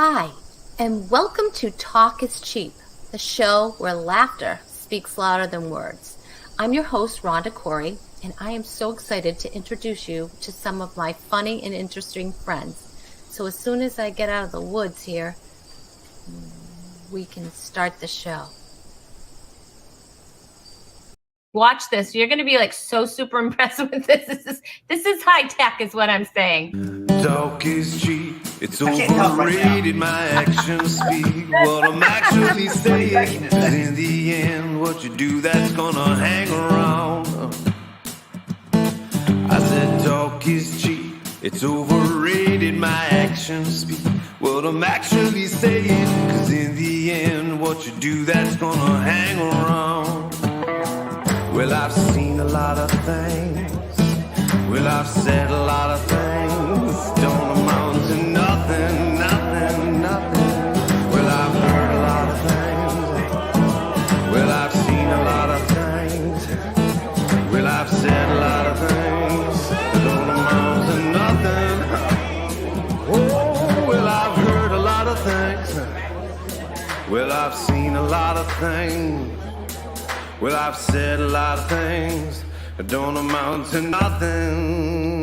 Hi, and welcome to Talk is Cheap, the show where laughter speaks louder than words. I'm your host, Rhonda Corey, and I am so excited to introduce you to some of my funny and interesting friends. So as soon as I get out of the woods here, we can start the show. Watch this. You're going to be like so super impressed with this. This is high tech is what I'm saying. Talk is cheap. It's overrated. My actions speak what I'm actually saying. In the end, what you do, that's gonna hang around. I said talk is cheap. It's overrated. My actions speak what I'm actually saying. Cause in the end, what you do, that's gonna hang around. Well, I've seen a lot of things. Well, I've said a lot of things. Don't amount to nothing, nothing, nothing. Well, I've heard a lot of things. Well, I've seen a lot of things. Well, I've said a lot of things. Don't amount to nothing. Oh, well, I've heard a lot of things. Well, I've seen a lot of things. Well, I've said a lot of things that don't amount to nothing.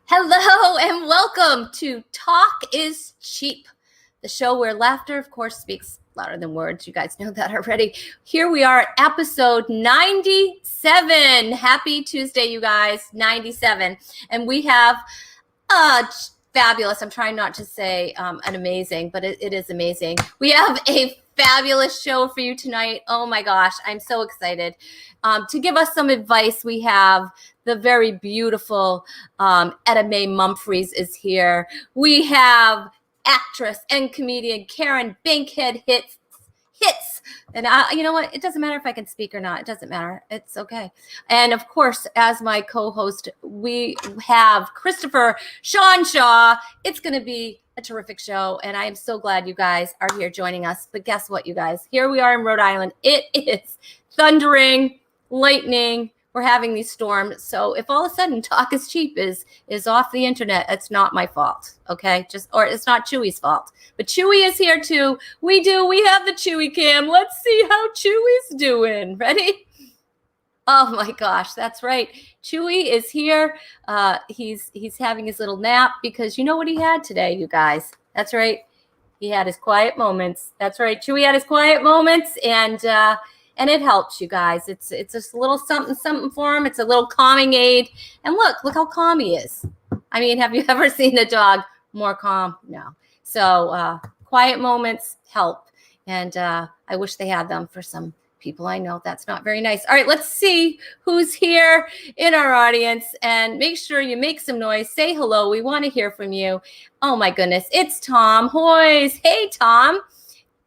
Hello and welcome to Talk is Cheap, the show where laughter, of course, speaks louder than words. You guys know that already. Here we are at episode 97. Happy Tuesday, you guys, 97. And we have fabulous. I'm trying not to say an amazing, but it is amazing. We have a fabulous show for you tonight. Oh my gosh, I'm so excited. To give us some advice, we have the very beautiful Etta Mae Mumfries is here. We have actress and comedian Karen Bankhead Hits. And you know what? It doesn't matter if I can speak or not. It doesn't matter. It's okay. And of course, as my co-host, we have Christopher Shaw. It's going to be a terrific show. And I am so glad you guys are here joining us. But guess what, you guys? Here we are in Rhode Island. It is thundering, lightning. We're having these storms. So if all of a sudden Talk is Cheap is off the internet, it's not my fault. Okay. Or it's not Chewy's fault. But Chewy is here too. We have the Chewy cam. Let's see how Chewy's doing. Ready? Oh my gosh, that's right. Chewy is here. He's having his little nap because you know what he had today, you guys. That's right. He had his quiet moments. That's right. Chewy had his quiet moments and it helps, you guys. It's just a little something for him. It's a little calming aid. And look how calm he is. I mean, have you ever seen a dog more calm? No. So quiet moments help. And I wish they had them for some people I know. That's not very nice. All right, let's see who's here in our audience. And make sure you make some noise. Say hello. We want to hear from you. Oh, my goodness. It's Tom Hoyes. Hey, Tom.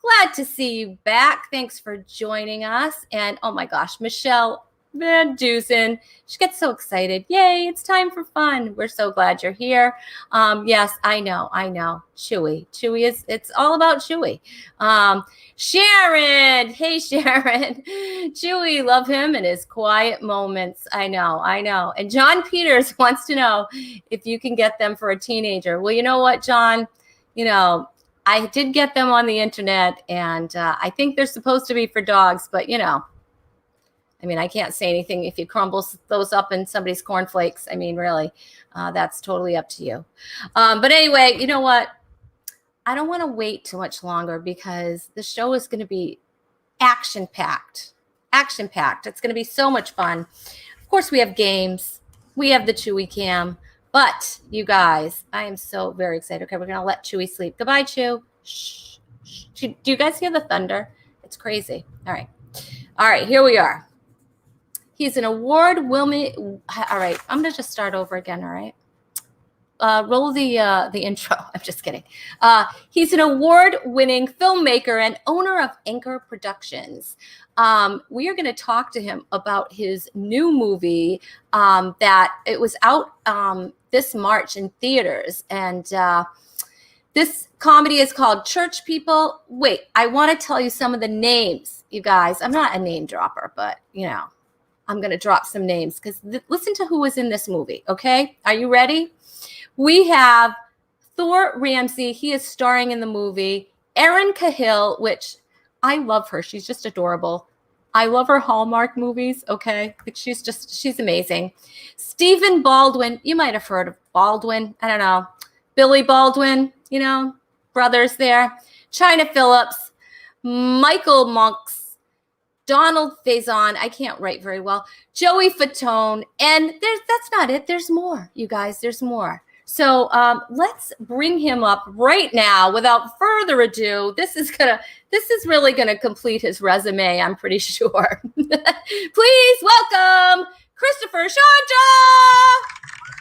Glad to see you back. Thanks for joining us. And oh my gosh, Michelle Van Dusen. She gets so excited. Yay, it's time for fun. We're so glad you're here. Yes, I know. Chewy it's all about Chewy. Sharon. Hey, Sharon. Chewy, love him and his quiet moments. I know. And John Peters wants to know if you can get them for a teenager. Well, you know what, John? I did get them on the internet, and I think they're supposed to be for dogs, but I can't say anything if you crumble those up in somebody's cornflakes. I mean, really, that's totally up to you. But anyway, you know what? I don't want to wait too much longer because the show is going to be action-packed. It's going to be so much fun. Of course, we have games. We have the Chewy Cam. But you guys, I am so very excited. Okay, we're going to let Chewy sleep. Goodbye, Chew. Shh. Do you guys hear the thunder? It's crazy. All right, here we are. He's an award-winning. All right, I'm going to just start over again, all right? Roll the intro. I'm just kidding. He's an award-winning filmmaker and owner of Anchor Productions. We are going to talk to him about his new movie that it was out this March in theaters. And this comedy is called Church People. Wait, I want to tell you some of the names, you guys. I'm not a name dropper, but I'm going to drop some names because listen to who was in this movie. Okay. Are you ready? We have Thor Ramsey. He is starring in the movie. Erin Cahill, which I love her. She's just adorable. I love her Hallmark movies. Okay. Like she's amazing. Stephen Baldwin. You might have heard of Baldwin. I don't know. Billy Baldwin, brothers there. China Phillips, Michael Monks, Donald Faison. I can't write very well. Joey Fatone. And that's not it. There's more, you guys. There's more. So let's bring him up right now without further ado. This is really gonna complete his resume, I'm pretty sure. Please welcome Christopher Shanja.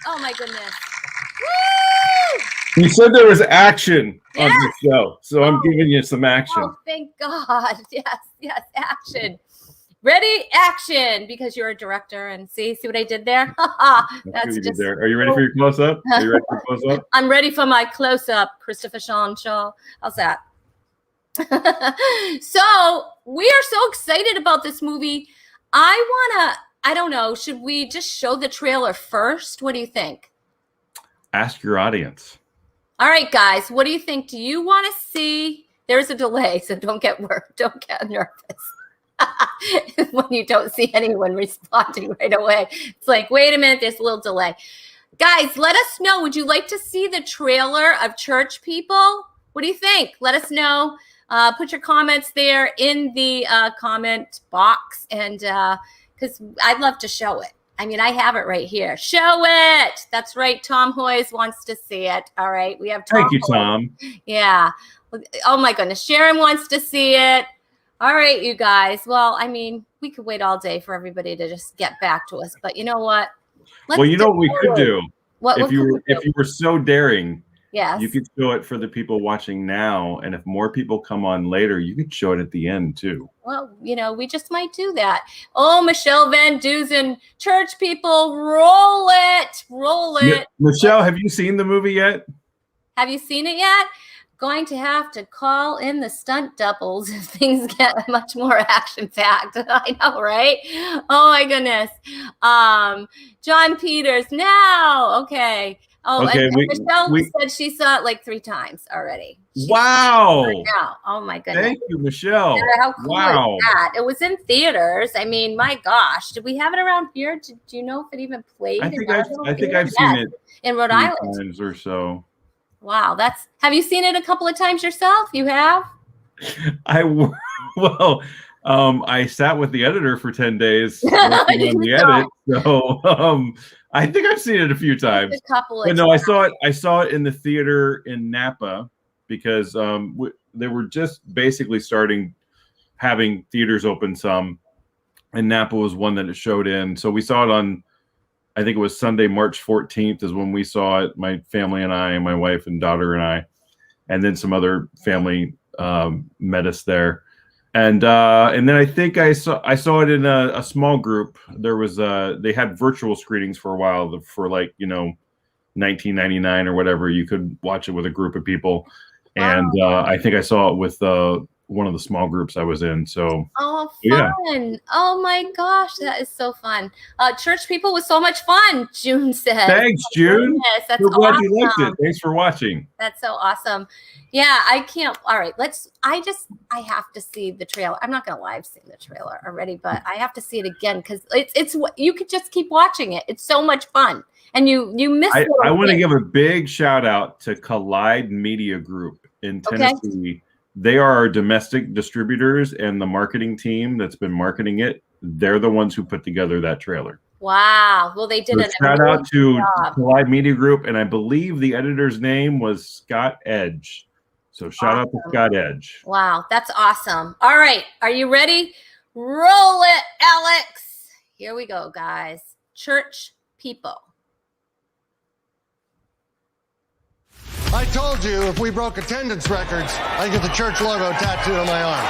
Oh my goodness. Woo! You said there was action on the show, so I'm giving you some action. Oh, thank God. Yes, action. Ready, action, because you're a director. And see what I did there? That's just there. Are you ready for your close-up? I'm ready for my close-up, Christopher Shaw. How's that? So we are so excited about this movie. I don't know, should we just show the trailer first? What do you think? Ask your audience. All right, guys, what do you think? Do you want to see? There's a delay, so don't get nervous. When you don't see anyone responding right away. It's like, wait a minute, there's a little delay. Guys, let us know. Would you like to see the trailer of Church People? What do you think? Let us know. Put your comments there in the comment box, and because I'd love to show it. I mean, I have it right here. Show it. That's right. Tom Hoyes wants to see it. All right. We have Tom. Thank you, Tom. Yeah. Oh, my goodness. Sharon wants to see it. All right, you guys. Well, I mean, we could wait all day for everybody to just get back to us. But you know what? What we could do? If you were so daring, yes, you could show it for the people watching now. And if more people come on later, you could show it at the end, too. Well, we just might do that. Oh, Michelle Van Dusen, Church People, roll it. Michelle, have you seen the movie yet? Have you seen it yet? Going to have to call in the stunt doubles if things get much more action-packed. I know, right? Oh, my goodness. John Peters, now. Okay. Oh, okay, and Michelle said she saw it like 3 times already. Wow. Oh, my goodness. Thank you, Michelle. How cool is that? It was in theaters. I mean, my gosh. Did we have it around here? Do you know if it even played? I think I've seen it in Rhode Island. Times or so. Wow, have you seen it a couple of times yourself? You have? I sat with the editor for 10 days working on the edit, so I think I've seen it a few times. But no, I saw it in the theater in Napa because they were just basically having theaters open some, and Napa was one that it showed in. So we saw it on, I think it was Sunday, March 14th is when we saw it. My family and I, and my wife and daughter and I, and then some other family met us there. And then I think I saw it in a small group. There was they had virtual screenings for a while for $19.99 or whatever. You could watch it with a group of people. And I think I saw it with one of the small groups I was in. So fun. Yeah. Oh my gosh, that is so fun. Church People was so much fun, June said. Thanks, June. Yes, that's so glad awesome. You liked it. Thanks for watching. That's so awesome. Yeah, I can't. All right, I have to see the trailer. I'm not gonna live stream the trailer already, but I have to see it again because it's you could just keep watching it. It's so much fun. And you miss it. I want to give a big shout out to Collide Media Group in Tennessee. Okay. They are our domestic distributors, and the marketing team that's been marketing it, they're the ones who put together that trailer. Wow. Well, they did a shout out to Collide Media Group, and I believe the editor's name was Scott Edge. So shout out to Scott Edge. Wow, that's awesome. All right, are you ready? Roll it, Alex. Here we go, guys. Church People. I told you if we broke attendance records, I'd get the church logo tattooed on my arm.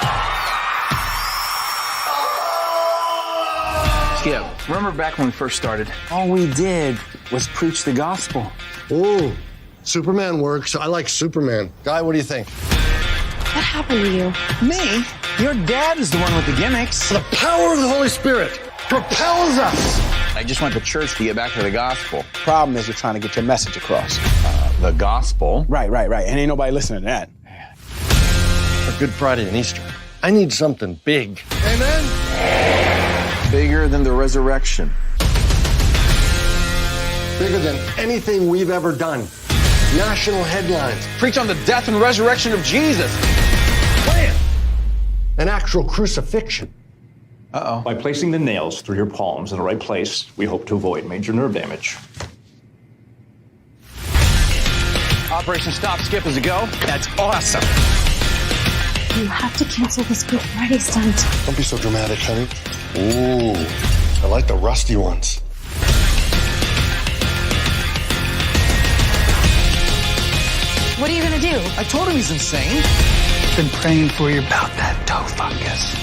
Yeah, remember back when we first started? All we did was preach the gospel. Ooh, Superman works. I like Superman. Guy, what do you think? What happened to you? Me? Your dad is the one with the gimmicks. The power of the Holy Spirit. propels us. I just want the church to get back to the gospel. Problem is, you're trying to get your message across. The gospel? Right. And ain't nobody listening to that. For Good Friday and Easter, I need something big. Amen? Bigger than the resurrection. Bigger than anything we've ever done. National headlines. Preach on the death and resurrection of Jesus. Wham! An actual crucifixion. Uh-oh. By placing the nails through your palms in the right place, we hope to avoid major nerve damage. Operation Stop Skip is a go. That's awesome. You have to cancel this Good Friday stunt. Don't be so dramatic, honey. Ooh, I like the rusty ones. What are you gonna do? I told him he's insane. Been praying for you about that toe fungus.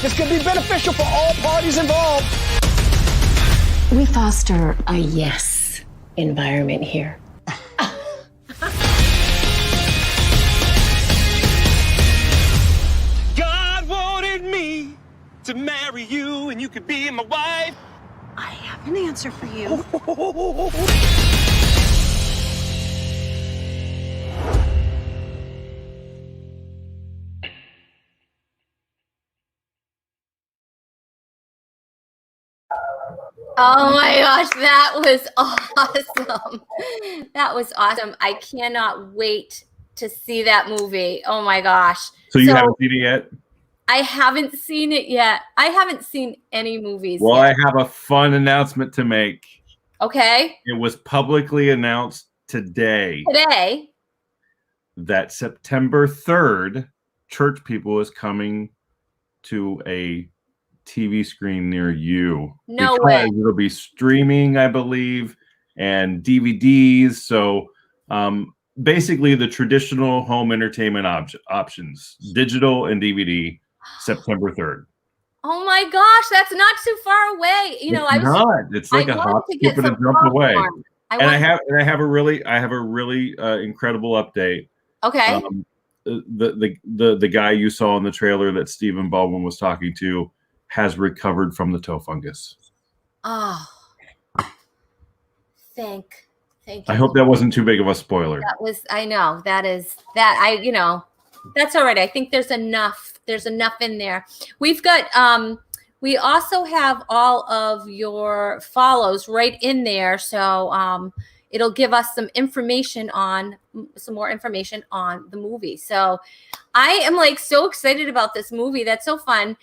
This could be beneficial for all parties involved. We foster a yes environment here. God wanted me to marry you and you could be my wife. I have an answer for you. Oh my gosh, that was awesome. That was awesome. I cannot wait to see that movie. Oh my gosh. So you haven't seen it yet? I haven't seen it yet. I haven't seen any movies Well, yet. I have a fun announcement to make. Okay. It was publicly announced today that September 3rd, Church People is coming to a TV screen near you. No way. It'll be streaming, I believe, and DVDs. So basically the traditional home entertainment options, digital and DVD, September 3rd. Oh my gosh, that's not too far away. You know, It's like a hop, skip, and a jump away. I have a really incredible update. Okay. The guy you saw in the trailer that Stephen Baldwin was talking to has recovered from the toe fungus. Oh, thank you. I hope that wasn't too big of a spoiler. That was, I know, that's all right. I think there's enough in there. We've got, we also have all of your follows right in there. So, it'll give us some more information on the movie. So I am like so excited about this movie. That's so fun.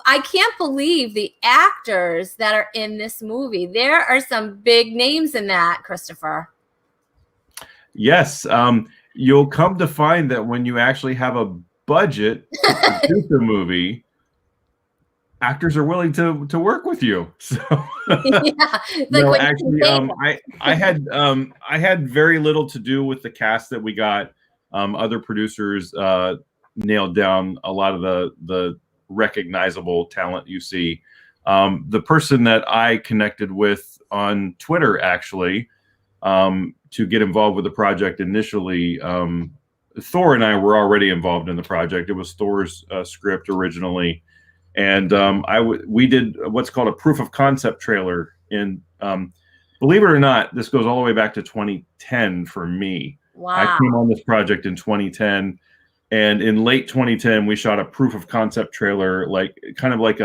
I can't believe the actors that are in this movie. There are some big names in that, Christopher. Yes. You'll come to find that when you actually have a budget to produce a movie, actors are willing to work with you. So Yeah. no, actually, I had very little to do with the cast that we got. Other producers nailed down a lot of the recognizable talent you see. The person that I connected with on Twitter, actually, to get involved with the project initially, Thor and I were already involved in the project. It was Thor's script originally. And we did what's called a proof of concept trailer. And believe it or not, this goes all the way back to 2010 for me. Wow. I came on this project in 2010. And in late 2010, we shot a proof of concept trailer, kind of like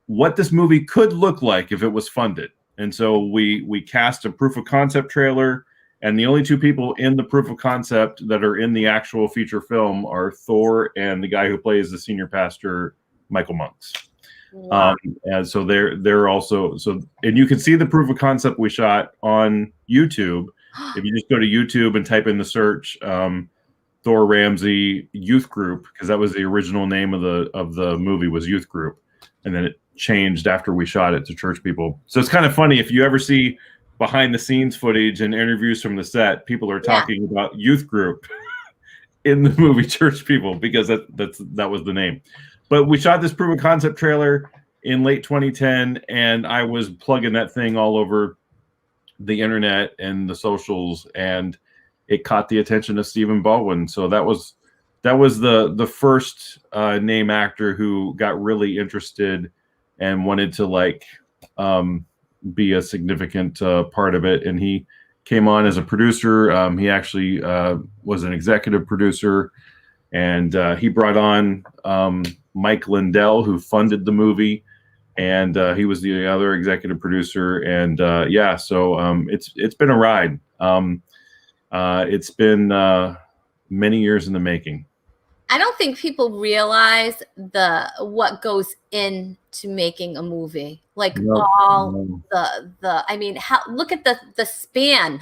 what this movie could look like if it was funded. And so we cast a proof of concept trailer, and the only two people in the proof of concept that are in the actual feature film are Thor and the guy who plays the senior pastor, Michael Monks. Wow. And so they're also and you can see the proof of concept we shot on YouTube. If you just go to YouTube and type in the search, Thor Ramsey Youth Group, because that was the original name of the movie, was Youth Group, and then it changed after we shot it to Church People. So it's kind of funny if you ever see behind the scenes footage and interviews from the set, people are talking about Youth Group in the movie Church People, because that was the name. But we shot this proof of concept trailer in late 2010, and I was plugging that thing all over the internet and the socials, and it caught the attention of Stephen Baldwin. So that was the first name actor who got really interested and wanted to like be a significant part of it. And he came on as a producer. He actually was an executive producer, and he brought on Mike Lindell, who funded the movie, and he was the other executive producer. And so it's been a ride. It's been many years in the making. I don't think people realize what goes into making a movie. Like look at the span,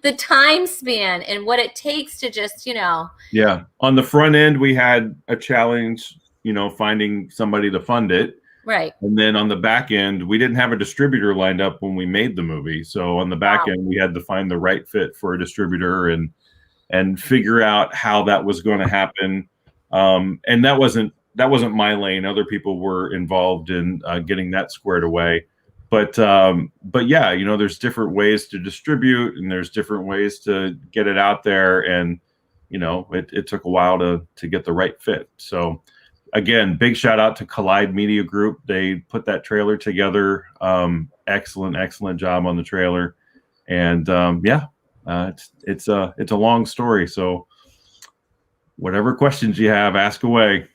the time span, and what it takes to just, Yeah. On the front end, we had a challenge, finding somebody to fund it. Right. And then on the back end, we didn't have a distributor lined up when we made the movie. So on the back end, we had to find the right fit for a distributor and figure out how that was going to happen. And that wasn't my lane. Other people were involved in getting that squared away. But yeah, there's different ways to distribute, and there's different ways to get it out there. And, it took a while to get the right fit. So again, big shout out to Collide Media Group. They put that trailer together. Excellent job on the trailer. And it's a long story. So whatever questions you have, ask away.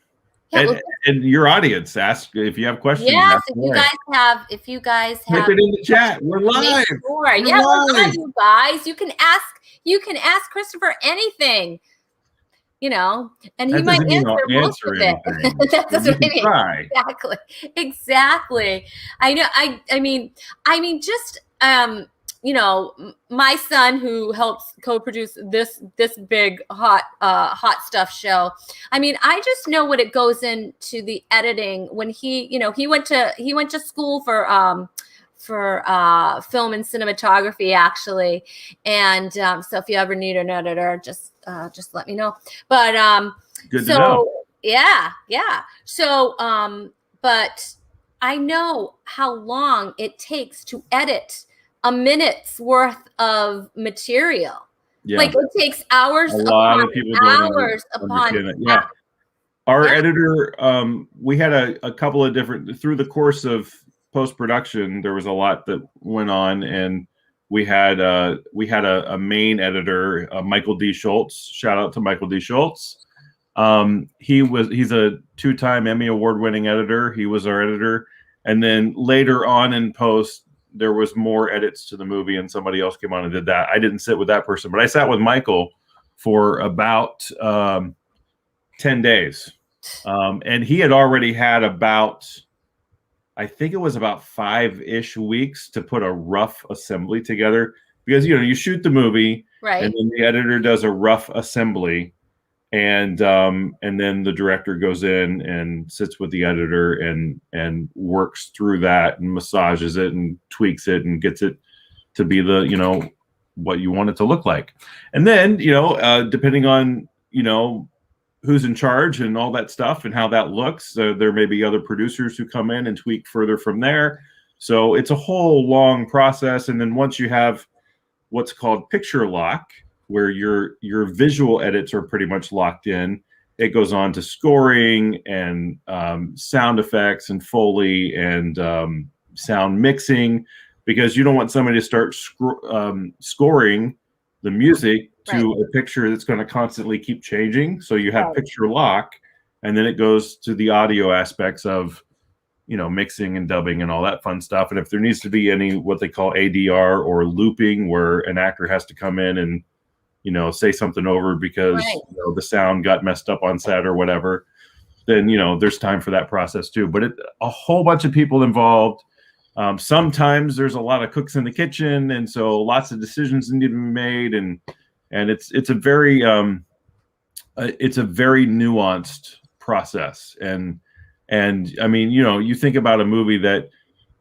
Yeah, and your audience, ask if you have questions. Yes, if you guys have type it in the chat. We're live. We're live, you guys. You can ask Christopher anything. And he might answer most of it. That doesn't mean exactly. I know. I mean, just my son, who helps co-produce this big hot stuff show. I mean, I just know what it goes into the editing when he went to school for film and cinematography, actually. And so if you ever need an editor, just let me know. But good to know. Yeah. So but I know how long it takes to edit a minute's worth of material. Yeah. Like it takes hours upon hours upon. Yeah. Our editor, we had a couple of different, through the course of post-production, there was a lot that went on, and we had a main editor, Michael D. Schultz. Shout out to Michael D. Schultz. He's a 2-time Emmy award-winning editor. He was our editor. And then later on in post, there was more edits to the movie, and somebody else came on and did that. I didn't sit with that person, but I sat with Michael for about 10 days. And he had already had I think it was about 5-ish weeks to put a rough assembly together, because, you shoot the movie, right, and then the editor does a rough assembly, and then the director goes in and sits with the editor and works through that and massages it and tweaks it and gets it to be the, what you want it to look like. And then, depending on, who's in charge and all that stuff and how that looks, there may be other producers who come in and tweak further from there. So it's a whole long process. And then once you have what's called picture lock, where your visual edits are pretty much locked in, it goes on to scoring and sound effects and Foley and sound mixing, because you don't want somebody to start scoring the music to a picture that's going to constantly keep changing. So you have picture lock, and then it goes to the audio aspects of, mixing and dubbing and all that fun stuff. And if there needs to be any, what they call ADR or looping, where an actor has to come in and, say something over because the sound got messed up on set or whatever, then, there's time for that process too. But a whole bunch of people involved. Sometimes there's a lot of cooks in the kitchen, and so lots of decisions need to be made, and it's a very nuanced process. And I mean, you think about a movie that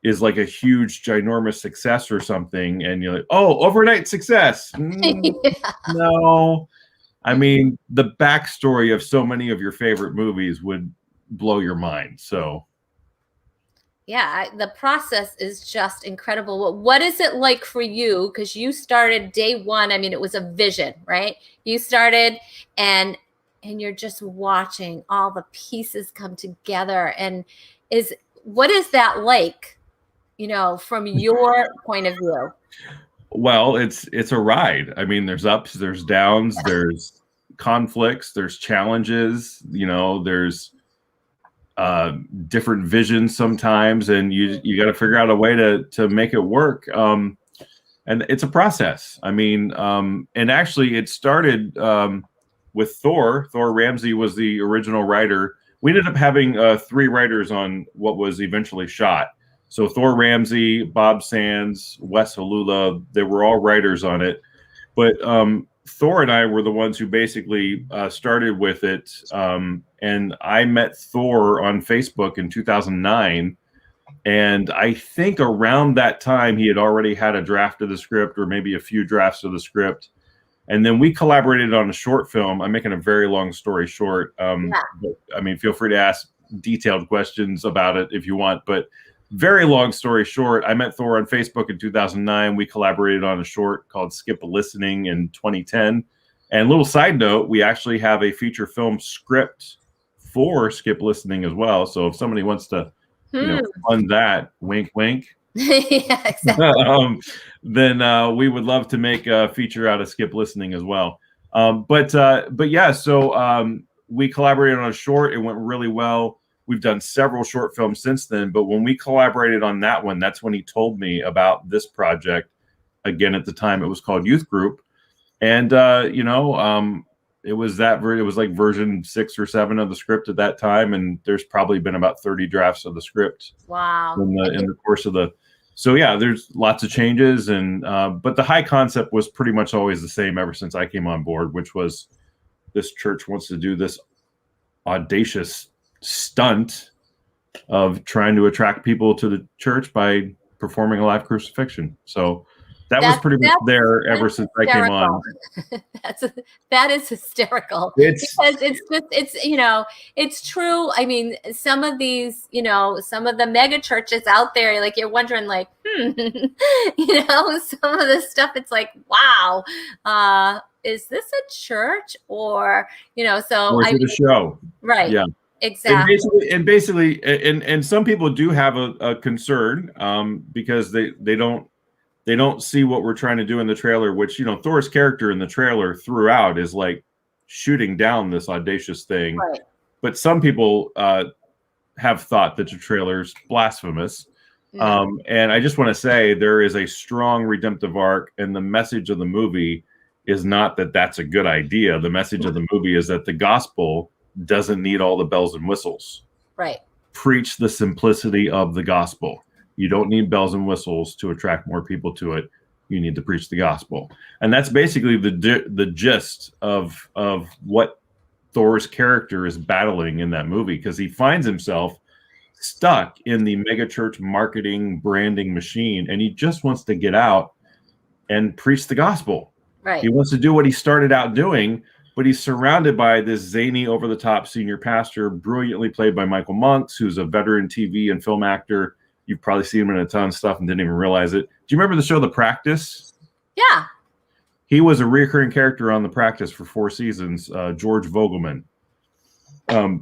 is like a huge, ginormous success or something, and you're like, oh, overnight success. No. I mean, the backstory of so many of your favorite movies would blow your mind. So yeah, the process is just incredible. What is it like for you? Because you started day one. I mean, it was a vision, right? You started, and you're just watching all the pieces come together. And what is that like, from your point of view? Well, it's a ride. I mean, there's ups, there's downs, there's conflicts, there's challenges, there's different visions sometimes, and you got to figure out a way to make it work. And it's a process. I mean, and actually it started with Thor. Thor Ramsey was the original writer. We ended up having 3 writers on what was eventually shot. So Thor Ramsey, Bob Sands, Wes Halula, they were all writers on it. But Thor and I were the ones who basically started with it. And I met Thor on Facebook in 2009. And I think around that time, he had already had a draft of the script or maybe a few drafts of the script. And then we collaborated on a short film. I'm making a very long story short. But, I mean, feel free to ask detailed questions about it if you want. But very long story short, I met Thor on Facebook in 2009. We collaborated on a short called Skip Listening in 2010. And little side note, we actually have a feature film script for Skip Listening as well. So if somebody wants to fund that, wink, wink. Yeah, exactly. Then we would love to make a feature out of Skip Listening as well. But yeah, so we collaborated on a short. It went really well. We've done several short films since then, but when we collaborated on that one, that's when he told me about this project. Again, at the time, it was called Youth Group, and it was like version 6 or 7 of the script at that time, and there's probably been about 30 drafts of the script. Wow! In the course of the, so yeah, there's lots of changes, and but the high concept was pretty much always the same ever since I came on board, which was this church wants to do this audacious stunt of trying to attract people to the church by performing a live crucifixion. So that was pretty much there ever since I came on. That is hysterical. Because it's true. I mean, some of these, some of the mega churches out there, like you're wondering, like, some of the stuff. It's like, wow, is this a church or so? Or is it a show? Right. Yeah. Exactly. And basically, some people do have a concern because they don't see what we're trying to do in the trailer, which, Thor's character in the trailer throughout is like shooting down this audacious thing. Right. But some people have thought that the trailer's blasphemous. Yeah. And I just want to say there is a strong redemptive arc, and the message of the movie is not that that's a good idea. The message of the movie is that the gospel doesn't need all the bells and whistles. Right. Preach the simplicity of the gospel. You don't need bells and whistles to attract more people to it. You need to preach the gospel. And that's basically the gist of what Thor's character is battling in that movie, because he finds himself stuck in the megachurch marketing branding machine, and he just wants to get out and preach the gospel. Right. He wants to do what he started out doing, but he's surrounded by this zany, over-the-top senior pastor, brilliantly played by Michael Monks, who's a veteran TV and film actor. You've probably seen him in a ton of stuff and didn't even realize it. Do you remember the show The Practice? Yeah. He was a recurring character on The Practice for 4 seasons, George Vogelman. Wow.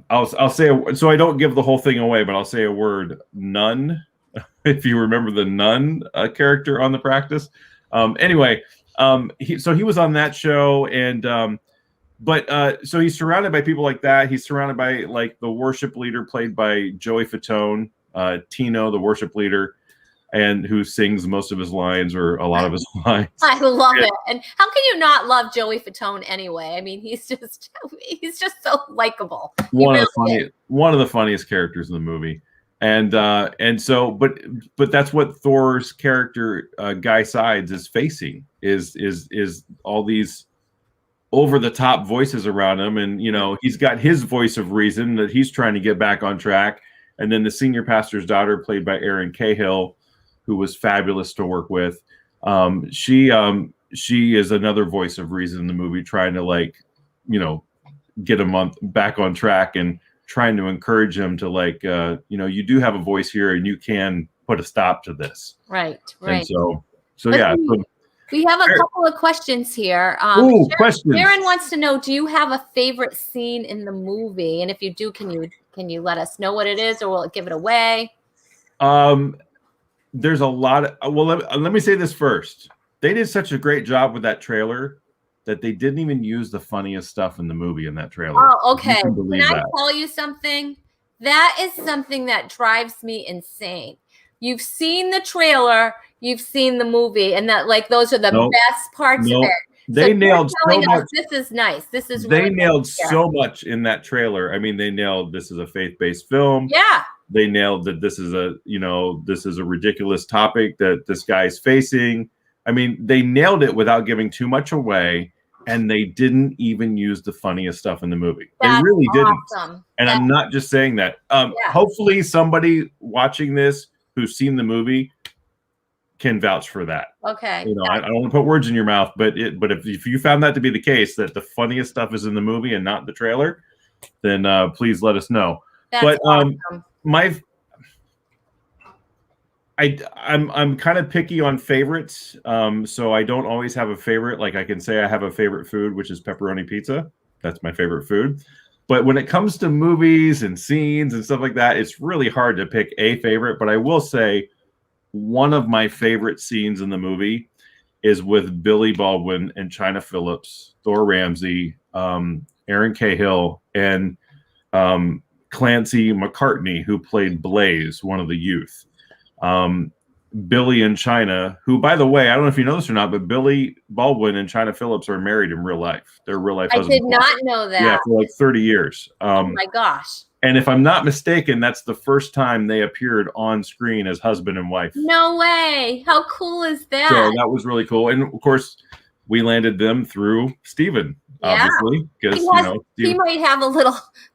I'll say, so I don't give the whole thing away, but I'll say a word, nun, if you remember the nun character on The Practice. Anyway, he was on that show, and so he's surrounded by people like that. He's surrounded by like the worship leader played by Joey Fatone, Tino, the worship leader, and who sings most of his lines or a lot of his lines. I love it. And how can you not love Joey Fatone anyway? I mean, he's just so likable. One of the funniest characters in the movie. And so, but that's what Thor's character, Guy Sides, is facing is all these over the top voices around him. And, he's got his voice of reason that he's trying to get back on track. And then the senior pastor's daughter, played by Erin Cahill, who was fabulous to work with. She is another voice of reason in the movie, trying to get him back on track and trying to encourage him to you do have a voice here and you can put a stop to this. Right. Right. And so yeah. We have a couple of questions here. Questions. Sharon wants to know, do you have a favorite scene in the movie? And if you do, can you let us know what it is, or will it give it away? There's a lot of, well, let me say this first. They did such a great job with that trailer that they didn't even use the funniest stuff in the movie in that trailer. Oh, okay. Can I tell you something? That is something that drives me insane. You've seen the trailer, you've seen the movie, and that those are the best parts of it. They nailed so much. This is nice. This is they nailed so much in that trailer. I mean, they nailed this is a faith-based film. Yeah. They nailed that this is a ridiculous topic that this guy's facing. I mean, they nailed it without giving too much away, and they didn't even use the funniest stuff in the movie. They really didn't. Awesome. And I'm not just saying that. Hopefully somebody watching this who's seen the movie can vouch for that. Okay. I don't want to put words in your mouth, but if you found that to be the case, that the funniest stuff is in the movie and not the trailer, then please let us know. That's awesome. I'm kind of picky on favorites, so I don't always have a favorite. Like I can say I have a favorite food, which is pepperoni pizza. That's my favorite food. But when it comes to movies and scenes and stuff like that, it's really hard to pick a favorite. But I will say one of my favorite scenes in the movie is with Billy Baldwin and China Phillips, Thor Ramsey, Aaron Cahill, and Clancy McCartney, who played Blaze, one of the youth. Billy and China, who, by the way, I don't know if you know this or not, but Billy Baldwin and China Phillips are married in real life. They're real life husband. I did not know that. Yeah, for 30 years. Oh my gosh. And if I'm not mistaken, that's the first time they appeared on screen as husband and wife. No way. How cool is that? So that was really cool. And of course, we landed them through Steven, obviously, because he might have a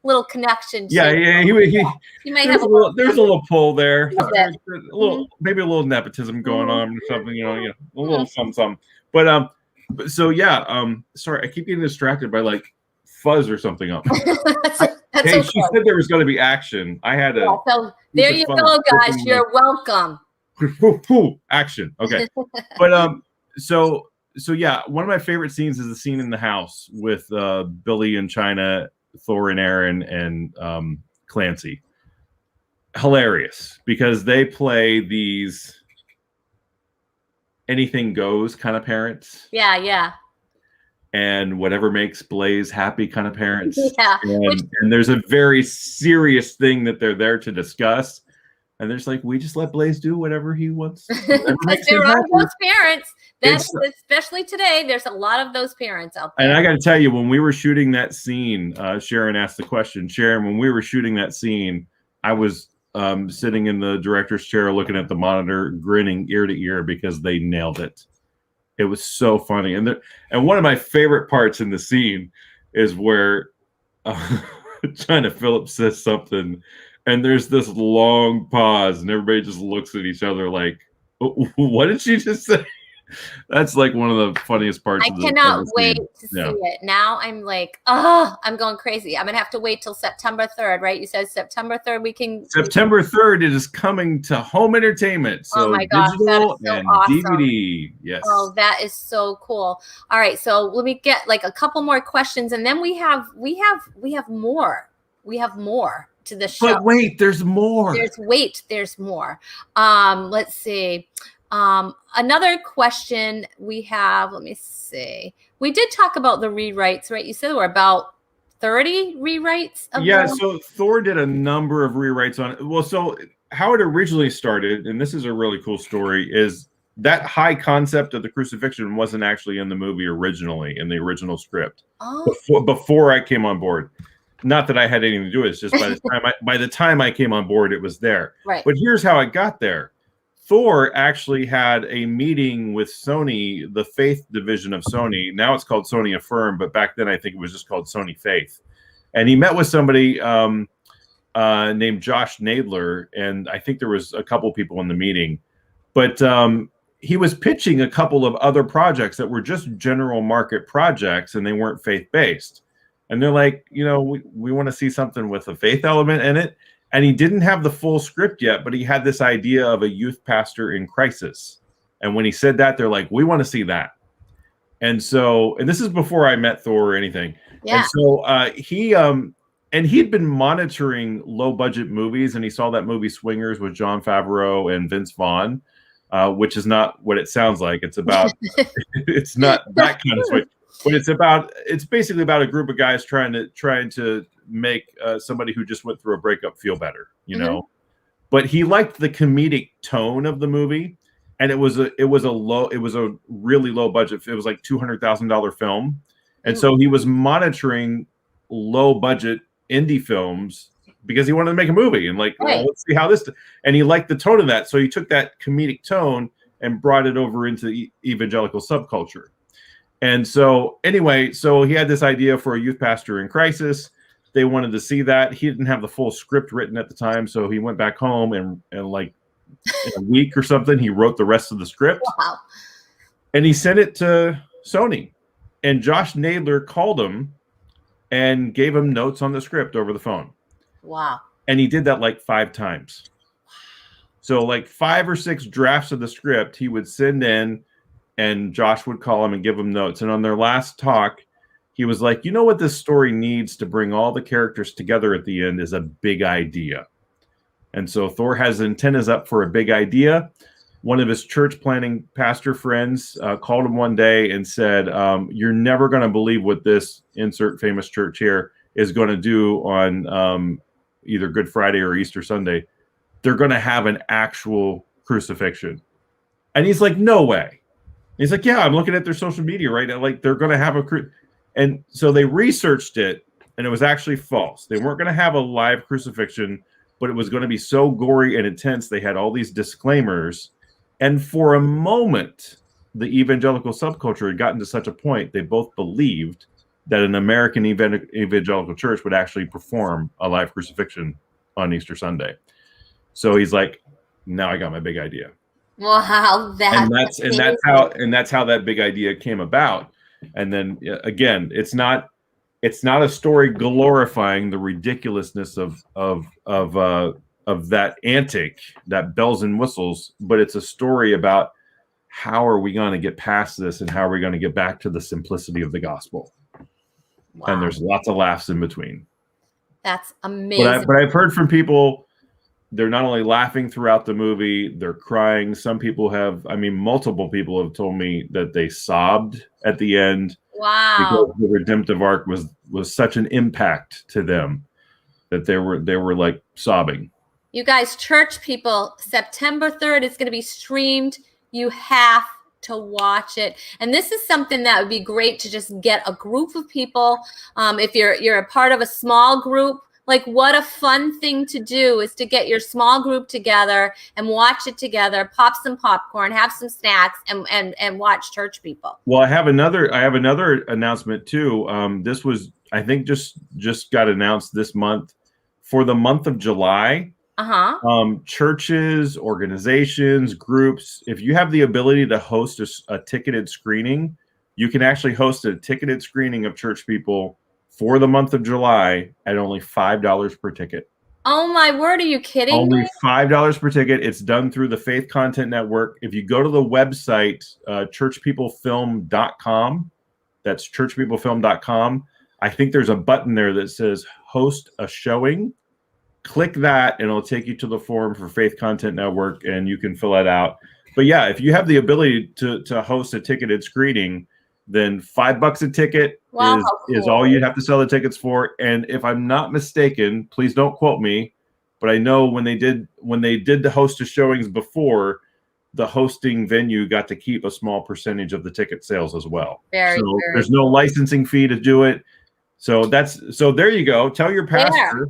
little connection. Yeah, he might have there's a little pull there, maybe a little nepotism going on or something, a little some. But so sorry, I keep getting distracted by fuzz or something up. That's hey, okay. She said there was going to be action. I had to. So there you go, guys. You're welcome. Action. Okay, but So yeah, one of my favorite scenes is the scene in the house with Billy and China, Thor and Aaron, and Clancy. Hilarious because they play these anything goes kind of parents. Yeah. And whatever makes Blaze happy kind of parents. Yeah. And there's a very serious thing that they're there to discuss. And there's we just let Blaze do whatever he wants. Because there are those parents. Especially today, there's a lot of those parents out there. And I got to tell you, when we were shooting that scene, Sharon asked the question. Sharon, when we were shooting that scene, I was sitting in the director's chair looking at the monitor, grinning ear to ear because they nailed it. It was so funny. And one of my favorite parts in the scene is where China Phillips says something, and there's this long pause, and everybody just looks at each other like, what did she just say? That's one of the funniest parts. I cannot wait to see it. Now I'm I'm going crazy. I'm going to have to wait till September 3rd, right? You said September 3rd September 3rd, it is coming to home entertainment. So oh my gosh, digital that is so and awesome. DVD. Yes. Oh, that is so cool. All right, so let me get a couple more questions, and then we have more. We have more to the show. But wait, there's more. There's more. Let's see. Another question we have, let me see. We did talk about the rewrites, right? You said there were about 30 rewrites of them? So Thor did a number of rewrites on it. Well, so how it originally started, and this is a really cool story, is that high concept of the crucifixion wasn't actually in the movie originally, in the original script. Before I came on board. Not that I had anything to do with it, it's just by the time I came on board, it was there. Right. But here's how it got there. Thor actually had a meeting with Sony, the Faith division of Sony. Now it's called Sony Affirm, but back then I think it was just called Sony Faith. And he met with somebody named Josh Nadler, and I think there was a couple people in the meeting. But he was pitching a couple of other projects that were just general market projects, and they weren't faith-based. And they're like, we want to see something with a faith element in it. And he didn't have the full script yet, but he had this idea of a youth pastor in crisis. And when he said that, they're like, we want to see that. And so, and this is before I met Thor or anything. Yeah. And so he'd been monitoring low budget movies, and he saw that movie Swingers with Jon Favreau and Vince Vaughn, which is not what it sounds like. It's about, it's not that kind of swing, but it's basically about a group of guys trying to make somebody who just went through a breakup feel better, you know. But he liked the comedic tone of the movie. And it was a really low budget. It was like $200,000 film. And so he was monitoring low budget indie films because he wanted to make a movie and like, well, let's see how this, and he liked the tone of that. So he took that comedic tone and brought it over into the evangelical subculture. And so anyway, so he had this idea for a youth pastor in crisis. They wanted to see that. He didn't have the full script written at the time. So he went back home and like, in a week or something, he wrote the rest of the script. Wow. And he sent it to Sony. And Josh Nadler called him and gave him notes on the script over the phone. Wow. And he did that like 5 times. So like 5 or 6 drafts of the script he would send in, and Josh would call him and give him notes. And on their last talk, he was like, you know what this story needs to bring all the characters together at the end is a big idea. And so Thor has antennas up for a big idea. One of his church planning pastor friends called him one day and said, you're never going to believe what this insert famous church here is going to do on either Good Friday or Easter Sunday. They're going to have an actual crucifixion. And he's like, no way. He's like, yeah, I'm looking at their social media right now. Like, they're going to have and so they researched it, and it was actually false. They weren't going to have a live crucifixion, but it was going to be so gory and intense. They had all these disclaimers. And for a moment, the evangelical subculture had gotten to such a point, they both believed that an American evangelical church would actually perform a live crucifixion on Easter Sunday. So he's like, now I got my big idea. Wow. That's how that big idea came about. And then again, it's not a story glorifying the ridiculousness of that antic, that bells and whistles, but it's a story about how are we going to get past this and how are we going to get back to the simplicity of the gospel. Wow. And there's lots of laughs in between. That's amazing. But I've heard from people, they're not only laughing throughout the movie, they're crying. Some people multiple people have told me that they sobbed at the end. Wow. Because the redemptive arc was such an impact to them that they were like sobbing. You guys, church people, September 3rd is going to be streamed. You have to watch it. And this is something that would be great to just get a group of people. If you're a part of a small group, like what a fun thing to do is to get your small group together and watch it together, pop some popcorn, have some snacks, and watch church people. Well, I have another announcement too. This was, I think, just got announced this month for the month of July. Churches, organizations, groups, if you have the ability to host a ticketed screening, you can actually host a ticketed screening of church people for the month of July at only $5 per ticket. Oh my word, are you kidding me? Only $5 per ticket. It's done through the Faith Content Network. If you go to the website, churchpeoplefilm.com, that's churchpeoplefilm.com, I think there's a button there that says host a showing. Click that and it'll take you to the form for Faith Content Network and you can fill that out. But yeah, if you have the ability to host a ticketed screening, then $5 a ticket is all you'd have to sell the tickets for. And if I'm not mistaken, please don't quote me, but I know when they did the host of showings before, the hosting venue got to keep a small percentage of the ticket sales as well. Very there's no licensing fee to do it. So there you go. Tell your pastor,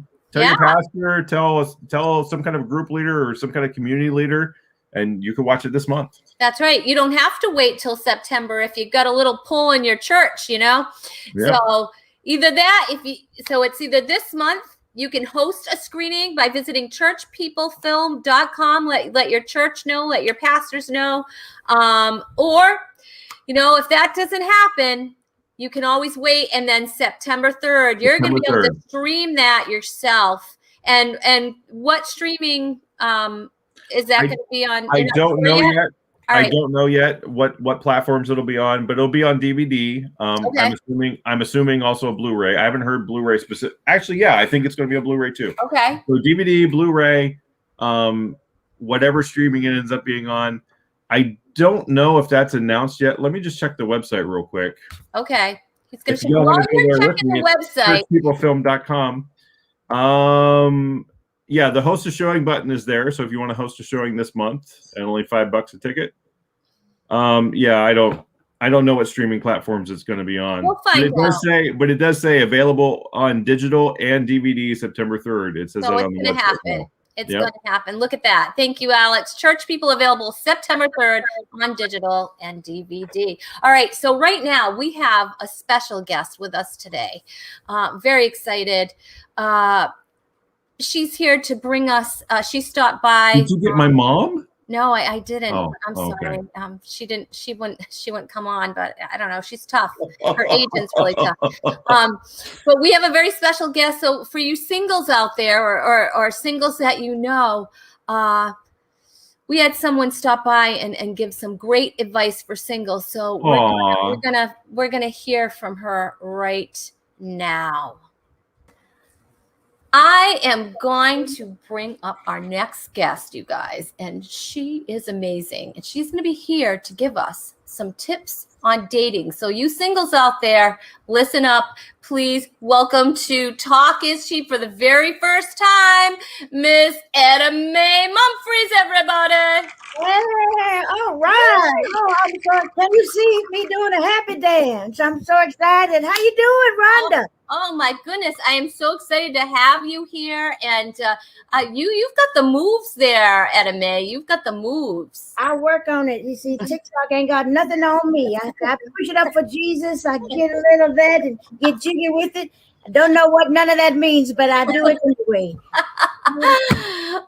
tell some kind of group leader or some kind of community leader, and you can watch it this month. That's right. You don't have to wait till September if you've got a little pull in your church, you know? Yeah. So either that, it's either this month, you can host a screening by visiting churchpeoplefilm.com. Let your church know, let your pastors know. Or, if that doesn't happen, you can always wait. And then September 3rd, you're going to be able to stream that yourself. And what streaming is that going to be on? I don't know yet. All right. I don't know yet what platforms it'll be on, but it'll be on DVD. Okay. I'm assuming also a Blu-ray. I haven't heard Blu-ray specific. Actually, yeah, I think it's going to be a Blu-ray too. Okay. So DVD, Blu-ray, whatever streaming it ends up being on. I don't know if that's announced yet. Let me just check the website real quick. Okay. He's going to check. While You're checking the website. ChurchPeopleFilm.com. Yeah, the host a showing button is there. So if you want to host a showing this month at only $5 a ticket. Yeah, I don't know what streaming platforms it's going to be on. We'll find out. But it does say available on digital and DVD September 3rd. It says so that it's on the going to website. happen. It's going to happen. Look at that. Thank you, Alex. Church People available September 3rd on digital and DVD. All right. So right now we have a special guest with us today. Very excited. She's here to bring us. She stopped by. Did you get my mom? No, I didn't. Oh, I'm sorry. Okay. She didn't. She wouldn't come on. But I don't know. She's tough. Her agent's really tough. But we have a very special guest. So for you singles out there, or singles that you know, we had someone stop by and give some great advice for singles. So we're gonna hear from her right now. I am going to bring up our next guest, you guys, and she is amazing. And she's going to be here to give us some tips on dating. So you singles out there, listen up. Please welcome to Talk is Cheap for the very first time, Miss Etta Mae Mumfries, everybody. Hey, all right. Oh, can you see me doing a happy dance? I'm so excited. How you doing, Rhonda? Oh my goodness, I am so excited to have you here, and you've got the moves there, Etta Mae. You've got the moves. I work on it. You see, TikTok ain't got nothing on me. I push it up for Jesus. I get a little of that and get jiggy with it. I don't know what none of that means, but I do it anyway.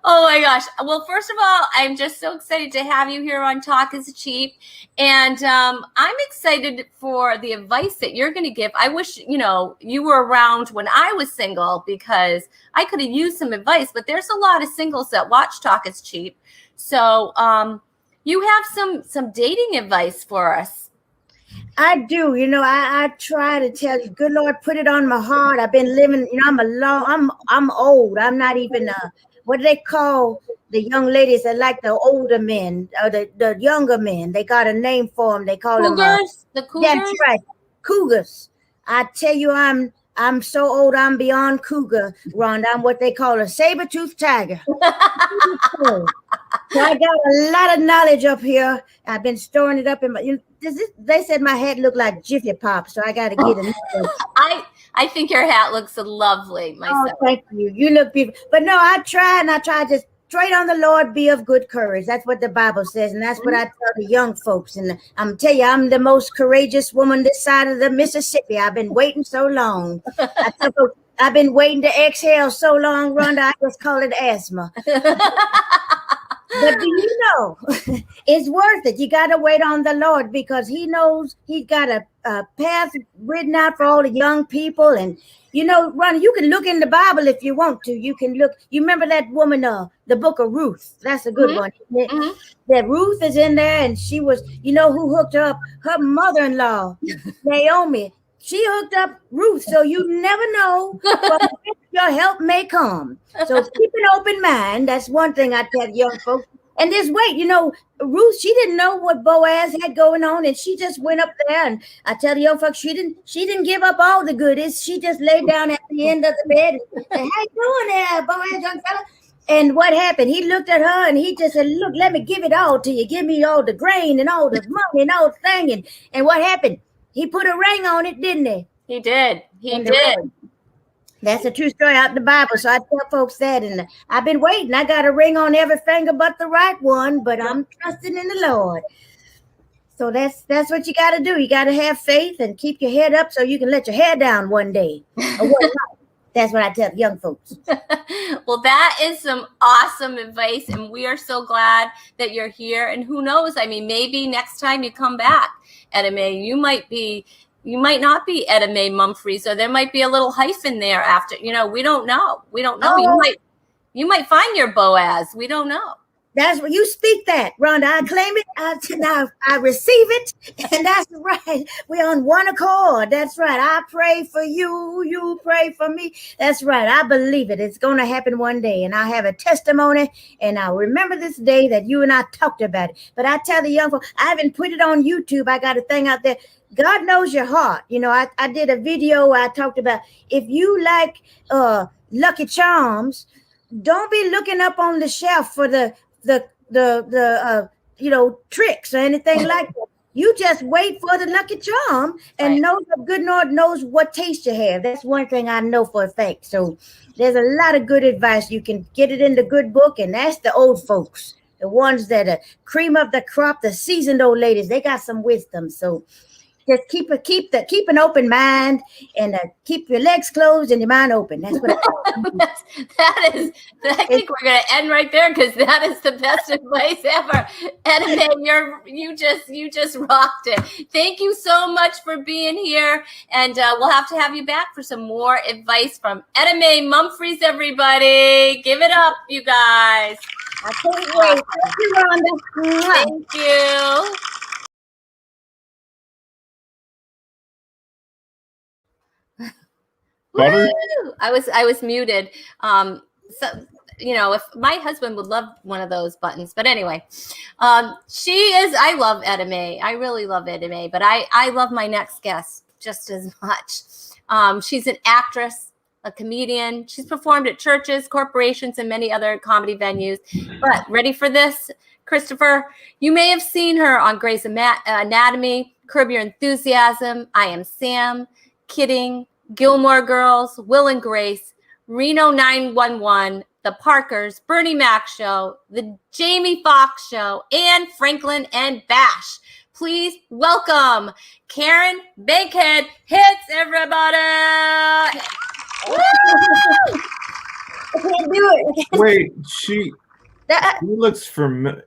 Oh my gosh. Well, first of all, I'm just so excited to have you here on Talk is Cheap. And I'm excited for the advice that you're going to give. I wish, you were around when I was single, because I could have used some advice, but there's a lot of singles that watch Talk is Cheap. So you have some dating advice for us. I do. I try to tell you, good Lord, put it on my heart. I've been living, I'm old. I'm not even, what do they call the young ladies that like the older men, or the younger men? They got a name for them. They call Cougars? them. The Cougars? That's right. Cougars. I tell you, I'm so old, I'm beyond cougar, Rhonda. I'm what they call a saber-toothed tiger. So I got a lot of knowledge up here. I've been storing it up in my. They said my hat looked like Jiffy Pop, so I got to get it. I think your hat looks lovely myself. Oh, thank you. You look beautiful. But no, I try to trade on the Lord, be of good courage. That's what the Bible says, and that's what I tell the young folks. And I'm tell you, I'm the most courageous woman this side of the Mississippi. I've been waiting so long. I tell folks, I've been waiting to exhale so long, Rhonda, I just call it asthma. But do you know, it's worth it. You got to wait on the Lord, because he knows he's got a path written out for all the young people. And, Ron, you can look in the Bible if you want to. You can look. You remember that woman, the book of Ruth? That's a good one. Mm-hmm. That Ruth is in there, and she was, who hooked her up? Her mother-in-law, Naomi. She hooked up Ruth, so you never know when your help may come. So keep an open mind. That's one thing I tell young folks. And just wait, Ruth, she didn't know what Boaz had going on, and she just went up there. And I tell the young folks, she didn't give up all the goodies. She just laid down at the end of the bed and said, "How you doing there, Boaz, young fella?" And what happened? He looked at her and he just said, "Look, let me give it all to you. Give me all the grain and all the money and all the thing." And what happened? He put a ring on it, didn't he? He did. He did. That's a true story out of the Bible. So I tell folks that, and I've been waiting. I got a ring on every finger but the right one, but I'm trusting in the Lord. So that's what you got to do. You got to have faith and keep your head up so you can let your hair down one day. That's what I tell young folks. Well, that is some awesome advice, and we are so glad that you're here. And who knows? I mean, maybe next time you come back, Etta Mae, you might not be Etta Mae Mumfries, or there might be a little hyphen there after. We don't know. We don't know. You might find your Boaz. We don't know. That's what you speak that, Rhonda. I claim it. I receive it. And that's right. We're on one accord. That's right. I pray for you. You pray for me. That's right. I believe it. It's going to happen one day. And I have a testimony. And I'll remember this day that you and I talked about it. But I tell the young folks, I haven't put it on YouTube. I got a thing out there. God knows your heart. You know, I did a video where I talked about if you like Lucky Charms, don't be looking up on the shelf for the tricks or anything like that. You just wait for the Lucky Charm and know the good Lord knows what taste you have. That's one thing I know for a fact. So there's a lot of good advice. You can get it in the good book, and that's the old folks, the ones that are cream of the crop, the seasoned old ladies. They got some wisdom. So just keep an open mind and keep your legs closed and your mind open. That's what I think we're going to end right there because that is the best advice ever. Edame, you just rocked it. Thank you so much for being here, and we'll have to have you back for some more advice from Edame Mumfries. Everybody, give it up, you guys. I can't wait. Thank you, Rhonda. Thank you. Butter? I was muted. So if my husband would love one of those buttons, but anyway, I love Edame. I really love Edame, but I love my next guest just as much. She's an actress, a comedian. She's performed at churches, corporations, and many other comedy venues. But ready for this, Christopher? You may have seen her on Grey's Anatomy, Curb Your Enthusiasm, I Am Sam, Kidding, Gilmore Girls, Will and Grace, Reno 911, The Parkers, Bernie Mac Show, The Jamie Foxx Show, and Franklin and Bash. Please welcome Karen Bankhead. Hits, everybody! Woo! I can't do it. Wait, she looks familiar.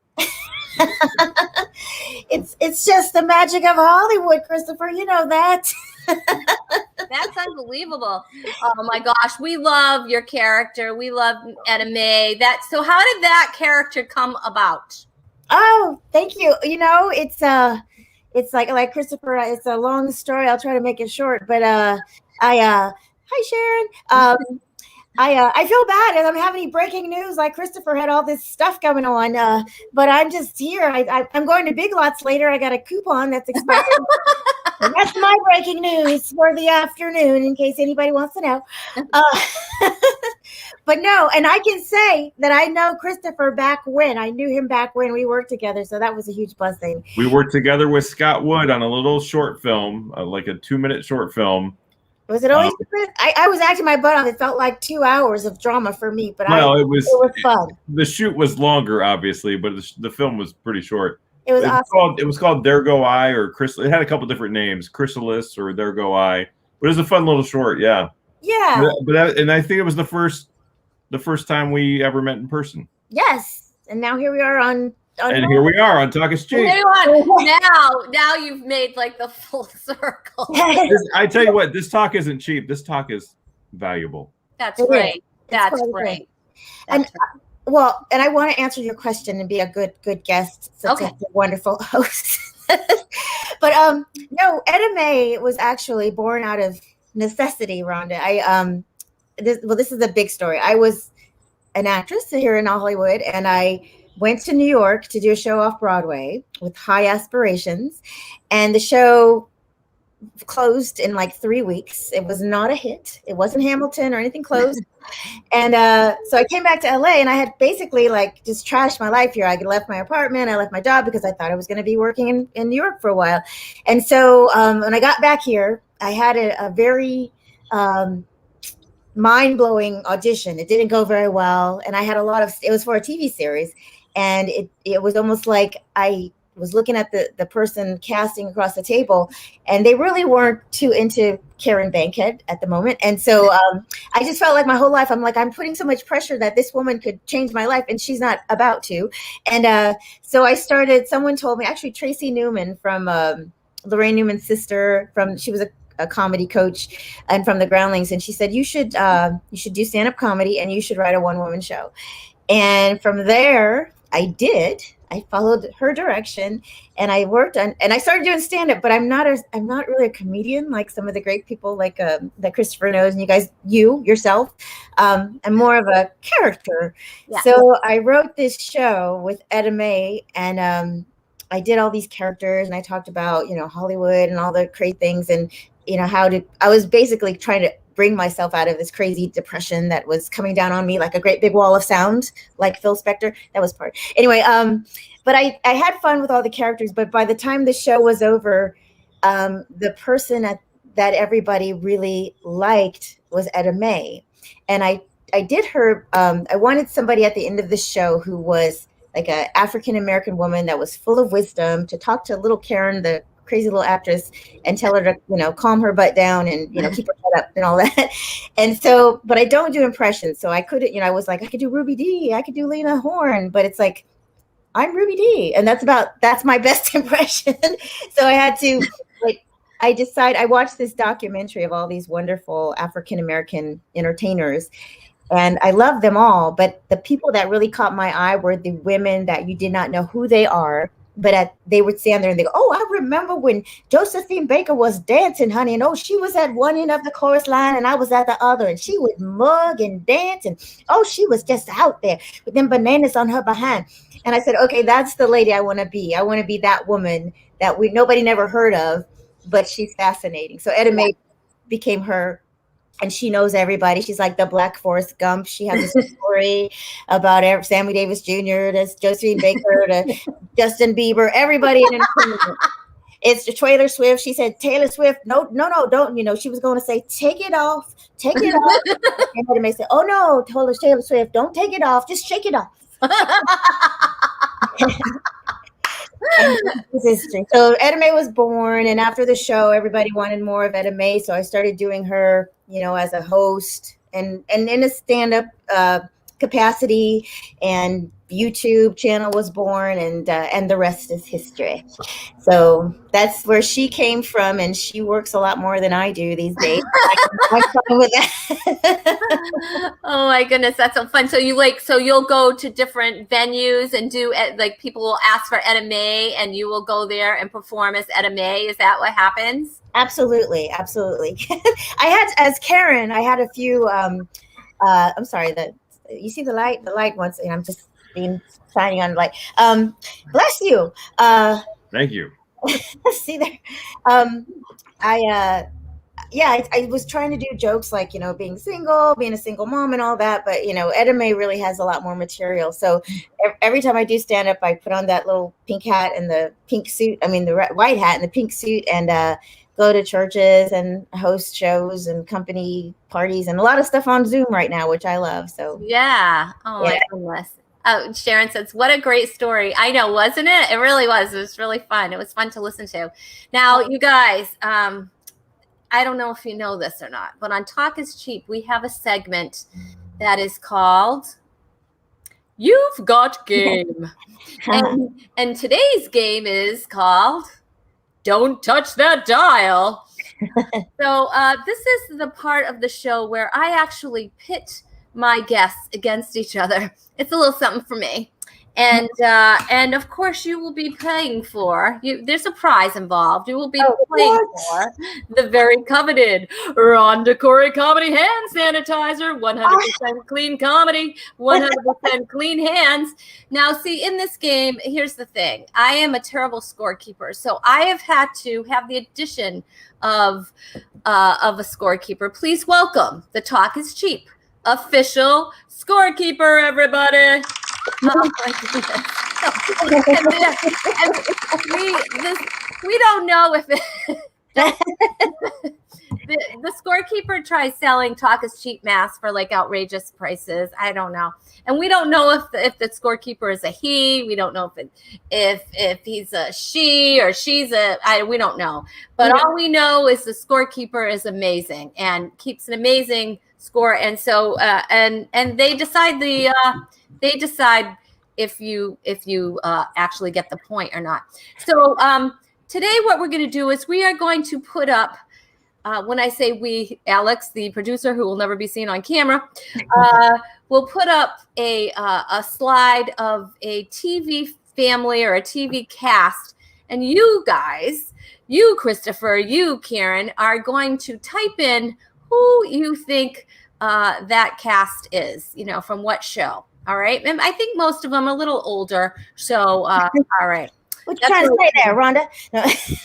It's just the magic of Hollywood, Christopher. You know that. That's unbelievable. Oh my gosh, we love your character. We love Edame. So how did that character come about? Oh, thank you. You know, it's like Christopher. It's a long story. I'll try to make it short. But hi Sharon. I feel bad. I don't have any breaking news. Like Christopher had all this stuff going on, but I'm just here. I'm going to Big Lots later. I got a coupon that's expired. That's my breaking news for the afternoon, in case anybody wants to know. But no, and I can say that I know Christopher back when. I knew him back when we worked together, so that was a huge blessing. We worked together with Scott Wood on a little short film, like a 2-minute short film. Was it always? I was acting my butt off. It felt like 2 hours of drama for me, but it was fun. The shoot was longer, obviously, but the film was pretty short. It was awesome. It was called There Go I, or Crystal. It had a couple different names, Chrysalis or There Go I. But it was a fun little short, yeah. Yeah. And I think it was the first time we ever met in person. Yes, and now here we are on here we are on Talk is Cheap. Now you've made like the full circle. I tell you what, this talk isn't cheap. This talk is valuable. That's great. That's great. And well, and I want to answer your question and be a good guest. Such a wonderful host. But no, Edame was actually born out of necessity, Rhonda. This is a big story. I was an actress here in Hollywood, and I went to New York to do a show off Broadway with high aspirations, and the show closed in like 3 weeks. It was not a hit. It wasn't Hamilton or anything close. And so I came back to LA, and I had basically like just trashed my life here. I left my apartment. I left my job because I thought I was going to be working in New York for a while. And so when I got back here, I had a very mind-blowing audition. It didn't go very well. And I had it was for a TV series. And it was almost like I was looking at the person casting across the table, and they really weren't too into Karen Bankhead at the moment. And so I just felt like my whole life, I'm putting so much pressure that this woman could change my life, and she's not about to. And so I started, someone told me, actually Tracy Newman from Lorraine Newman's sister, she was a comedy coach and from the Groundlings. And she said, you should do stand-up comedy, and you should write a one-woman show. And from there, I did. I followed her direction, and I worked on, and I started doing stand up. But I'm not really a comedian like some of the great people like that Christopher knows, and you guys, yourself. I'm more of a character. Yeah. So I wrote this show with Etta Mae, and I did all these characters, and I talked about Hollywood and all the crazy things, and I was basically trying to bring myself out of this crazy depression that was coming down on me like a great big wall of sound, like Phil Spector. That was part. Anyway, but I had fun with all the characters. But by the time the show was over, the person that everybody really liked was Etta Mae. And I did her, I wanted somebody at the end of the show who was like an African-American woman that was full of wisdom to talk to little Karen, the crazy little actress, and tell her to calm her butt down and keep her head up and all that. And so, but I don't do impressions, so I couldn't. I was like, I could do Ruby Dee, I could do Lena Horne, but it's like I'm Ruby Dee, and that's my best impression. So I had to I watched this documentary of all these wonderful African-American entertainers, and I love them all, but the people that really caught my eye were the women that you did not know who they are. But they would stand there and they go, oh, I remember when Josephine Baker was dancing, honey. And, oh, she was at one end of the chorus line and I was at the other. And she would mug and dance. And, oh, she was just out there with them bananas on her behind. And I said, okay, that's the lady I want to be. I want to be that woman that nobody never heard of, but she's fascinating. So Etta Mae became her. And she knows everybody. She's like the Black Forrest Gump. She has a story about Sammy Davis Jr., to Josephine Baker, to Justin Bieber, everybody in entertainment. It's the Taylor Swift. She said, Taylor Swift, no, don't. She was going to say, take it off. And Etta Mae said, oh, no, Taylor Swift, don't take it off. Just shake it off. So Etta Mae was born, and after the show, everybody wanted more of Etta Mae, so I started doing her, as a host and in a stand-up capacity, and YouTube channel was born, and the rest is history. So that's where she came from, and she works a lot more than I do these days. I'm fine with that. Oh my goodness, that's so fun. So you'll go to different venues and do people will ask for Etta Mae, and you will go there and perform as Etta Mae. Is that what happens? Absolutely. As Karen, I had a few. I'm sorry that you see the light once, and I'm just being shining on the light. Bless you. Thank you. See there. I was trying to do jokes like, being single, being a single mom and all that. But, Etta Mae really has a lot more material. So every time I do stand up, I put on that little pink hat and the pink suit. I mean, the white hat and the pink suit, and go to churches and host shows and company parties and a lot of stuff on Zoom right now, which I love. So, yeah. Oh, yeah. My goodness. Oh, Sharon says, what a great story. I know, wasn't it? It really was. It was really fun. It was fun to listen to. Now, you guys, I don't know if you know this or not, but on Talk is Cheap, we have a segment that is called You've Got Game. and today's game is called Don't Touch That Dial. So this is the part of the show where I actually pit my guests against each other. It's a little something for me. And of course you will be paying for there's a prize involved. You will be paying for the very coveted Rhonda Corey Comedy Hand Sanitizer, 100% clean comedy, 100% clean hands. Now, see, in this game, here's the thing. I am a terrible scorekeeper, so I have had to have the addition of a scorekeeper. Please welcome the Talk is Cheap official scorekeeper, everybody. Oh my goodness. We don't know if the scorekeeper tries selling Talk is Cheap masks for like outrageous prices. I don't know. And we don't know if the scorekeeper is a he. We don't know if he's a she or she's we don't know. But all we know is the scorekeeper is amazing and keeps an amazing score. And so and they decide if you actually get the point or not. So today what we're going to do is we are going to put up when I say we, Alex, the producer who will never be seen on camera, will put up a slide of a TV family or a TV cast. And you guys, you, Christopher, you, Karen, are going to type in who you think that cast is, from what show. All right. And I think most of them are a little older. So, all right. What you trying to say there, Rhonda? No.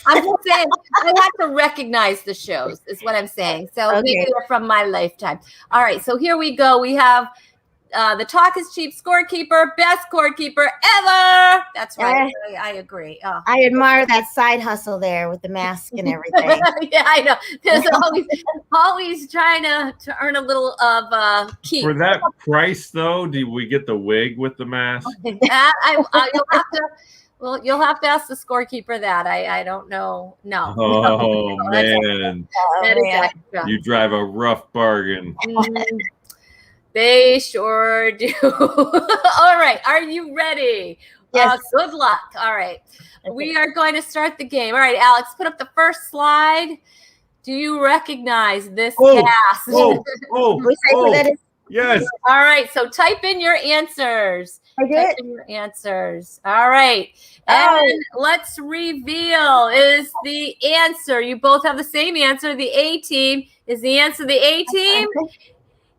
I'm just saying I have to recognize the shows is what I'm saying. So maybe they're from my lifetime. All right. So here we go. We have the Talk is Cheap scorekeeper, best scorekeeper ever. That's right. I agree. Oh. I admire that side hustle there with the mask and everything. Yeah, I know. There's always trying to earn a little of keep. For that price, though, do we get the wig with the mask? You'll have to ask the scorekeeper that. I don't know. No. Oh, man. You drive a rough bargain. They sure do. All right. Are you ready? Yes. Good luck. All right. Okay. We are going to start the game. All right, Alex, put up the first slide. Do you recognize this cast? Yes. All right. So type in your answers. Type in your answers. All right. And let's reveal is the answer. You both have the same answer. The A team. Is the answer the A team?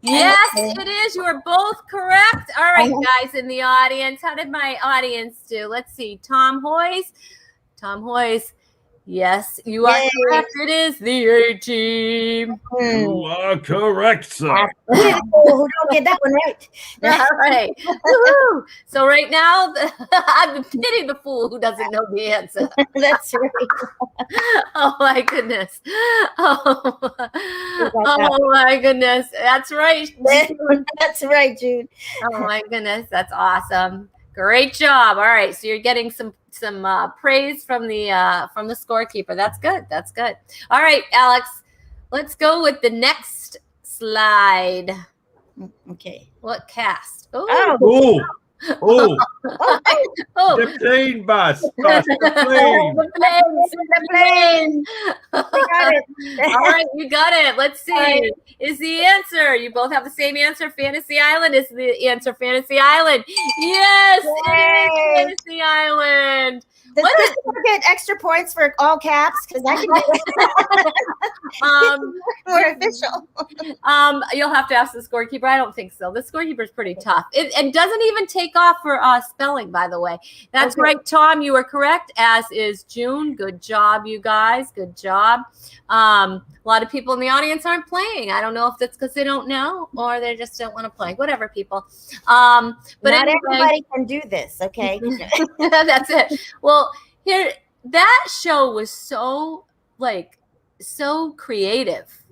Yes, it is. You are both correct. All right, guys in the audience. How did my audience do? Let's see. Tom Hoyes. Yes, you are correct. It is the A team. You are correct, sir. Who don't get that one right? All right. Woo-hoo. So right now, I'm pity the fool who doesn't know the answer. That's right. Oh my goodness. Oh my goodness. That's right. That's right, Jude. Oh my goodness. That's awesome. Great job. All right. So you're getting some praise from the scorekeeper. That's good. That's good. All right, Alex, let's go with the next slide. Okay. What cast? Oh. The plane bus. The plane. Got it. All right, you got it. Let's see. Is the answer? You both have the same answer. Fantasy Island is the answer. Fantasy Island. Yes, it is Fantasy Island. Does Christopher get extra points for all caps? Because I can do more official. You'll have to ask the scorekeeper. I don't think so. The scorekeeper is pretty tough. It doesn't even take off for spelling, by the way. That's right, Tom. You are correct, as is June. Good job, you guys. Good job. A lot of people in the audience aren't playing. I don't know if that's because they don't know or they just don't want to play. Whatever, people. But not everybody can do this, okay? That's it. Well, here, that show was so creative,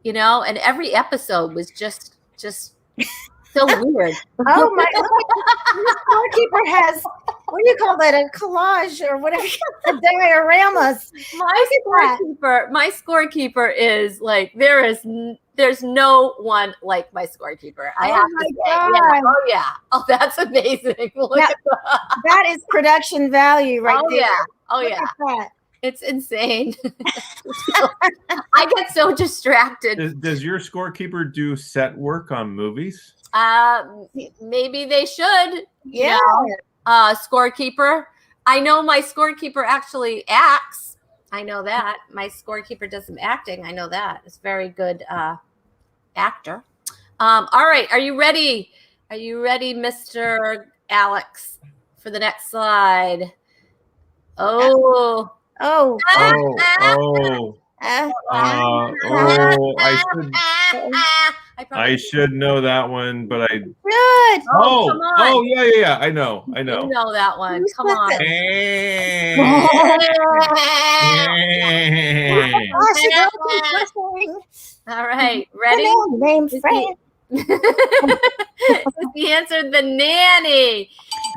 and every episode was just so weird. Oh my God. The scorekeeper has, what do you call that? A collage or whatever, dioramas. My scorekeeper is like, there's no one like my scorekeeper. I have to say. God. Yeah. Oh, that's amazing. That is production value right there. Yeah. Oh, Look yeah. at that. It's insane. I get so distracted. Does your scorekeeper do set work on movies? Maybe they should. Yeah. Scorekeeper. I know my scorekeeper actually acts. I know that. My scorekeeper does some acting. I know that. It's very good actor. All right. Are you ready? Are you ready, Mr. Alex, for the next slide? I should know that one, but I should. Come on. Yeah. I know. You know that one. Come on. All right. Ready? Name's Fran. Is the answer the nanny?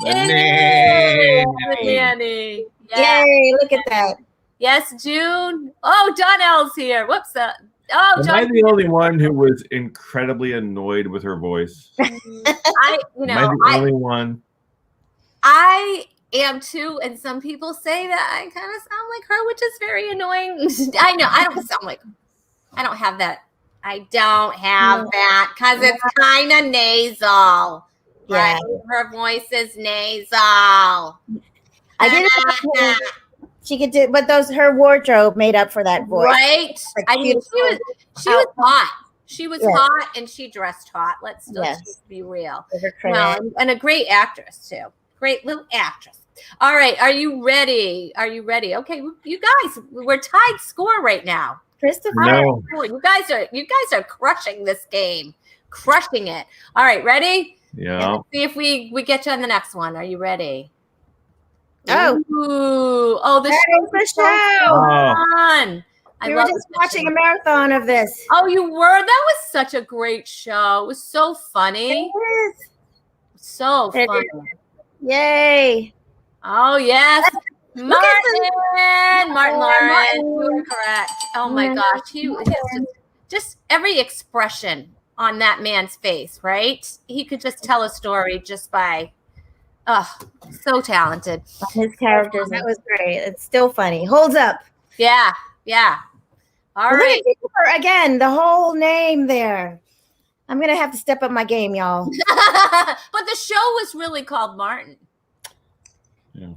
The nanny. The nanny. Yeah. Yay, look at that. Yes, June. Oh, Donnell's here. Whoops. Am I the only one who was incredibly annoyed with her voice? Am I the only one? I am too, and some people say that I kind of sound like her, which is very annoying. I know I don't sound like her. I don't have that. I don't have that because it's kind of nasal. Yeah. Right? Her voice is nasal. I didn't know she could do, but her wardrobe made up for that voice. Right? Like I mean, she was hot. She was hot and she dressed hot. Let's just be real. No, and a great actress too. Great little actress. All right, are you ready? Are you ready? Okay, you guys, we're tied score right now. Christopher, No. You guys are crushing this game, crushing it. All right, ready? Yeah. Let's see if we get you on the next one. Are you ready? Oh, the show. Fun. We were just watching a marathon of this. Oh, you were? That was such a great show. It was so funny. It is. So funny. Yay. Oh, yes. Martin Lawrence. You were correct. Oh, my gosh. He just every expression on that man's face, right? He could just tell a story just by, so talented. His characters, that was great. It's still funny. Holds up. Yeah. All right. Again, the whole name there. I'm going to have to step up my game, y'all. But the show was really called Martin. Yeah.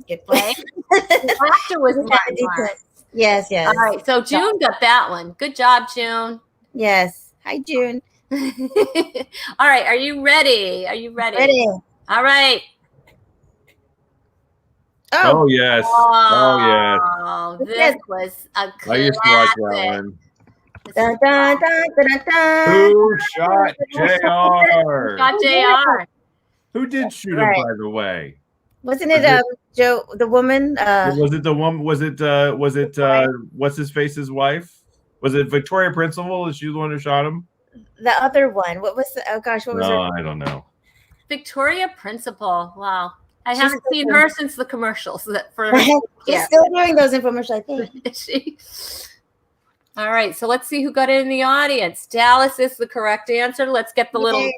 Good play. The actor was Martin Lawrence. Yes. All right. So June got that one. Good job, June. Yes. Hi, June. All right. Are you ready? Ready. All right. Oh yes. Oh, this was a classic. I used to watch that one. Dun, dun, dun, dun, dun. Who shot JR? Got JR. Who did shoot him, by the way? Wasn't it Joe, the woman? Was it the woman? Was it what's his face's wife? Was it Victoria Principal? Is she the one who shot him? The other one. What was what was her? I don't know. Victoria Principal. Wow. I haven't seen her since the commercials. She's still doing those infomercials, I think. Is she? All right, so let's see who got it in the audience. Dallas is the correct answer. Let's get the little.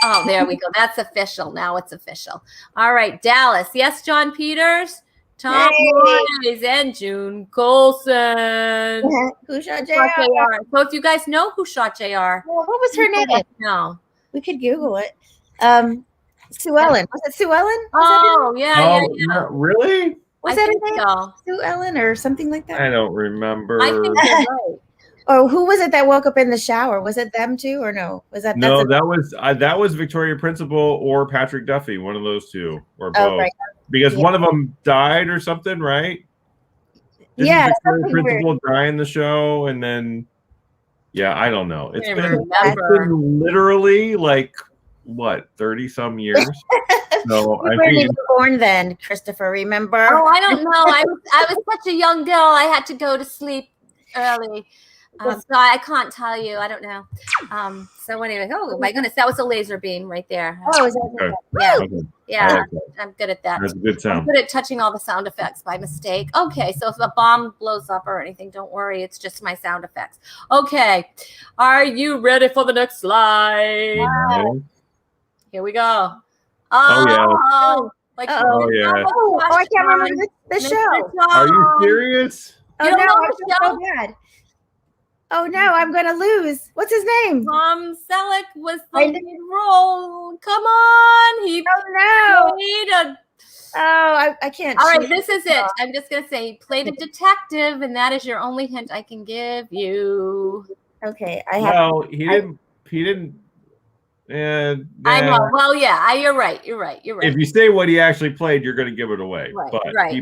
Oh, there we go. That's official. Now it's official. All right, Dallas. Yes, John Peters, Tom Wise, and June Colson. Who shot JR? So if you guys know who shot JR, well, what was her name? No, we could Google it. Sue Ellen. Was it Sue Ellen? Yeah. Really? Was that her name? Sue Ellen or something like that? I don't remember. I think you're right. Or who was it that woke up in the shower? Was it them too, or no? Was that that was Victoria Principal or Patrick Duffy, one of those two, or both. Right. Because one of them died or something, right? Didn't Victoria Principal die in the show, and then I don't know. It's been literally like what 30 some years. So you weren't even born then, Christopher. Remember? Oh, I don't know. I was such a young girl. I had to go to sleep early. So I can't tell you. I don't know. So anyway, oh my goodness, that was a laser beam right there. Oh, is that Yeah. I'm good at that. That's a good sound. I'm good at touching all the sound effects by mistake. Okay, so if a bomb blows up or anything, don't worry. It's just my sound effects. Okay, are you ready for the next slide? No. Here we go. Oh yeah. I can't remember the show. Are you serious? Oh no, I feel so bad. Oh no, I'm gonna lose. What's his name? Tom Selleck was the lead role. Come on, he played I can't. All right, this is it. I'm just gonna say he played a detective, and that is your only hint I can give you. Okay, he didn't. I know. Well, yeah, you're right. You're right. If you say what he actually played, you're going to give it away. Right,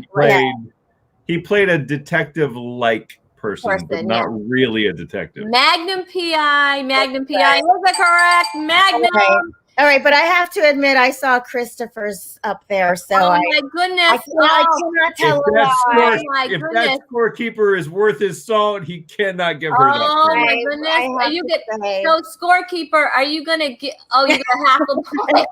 he played a detective-like person, but not really a detective. Magnum PI. Was that correct? Magnum. Okay. All right, but I have to admit, I saw Christopher's up there, so my goodness! I cannot tell if that scorekeeper is worth his salt, he cannot give her that. Oh my goodness! Are you so scorekeeper? Are you gonna get? Oh, you got half a point.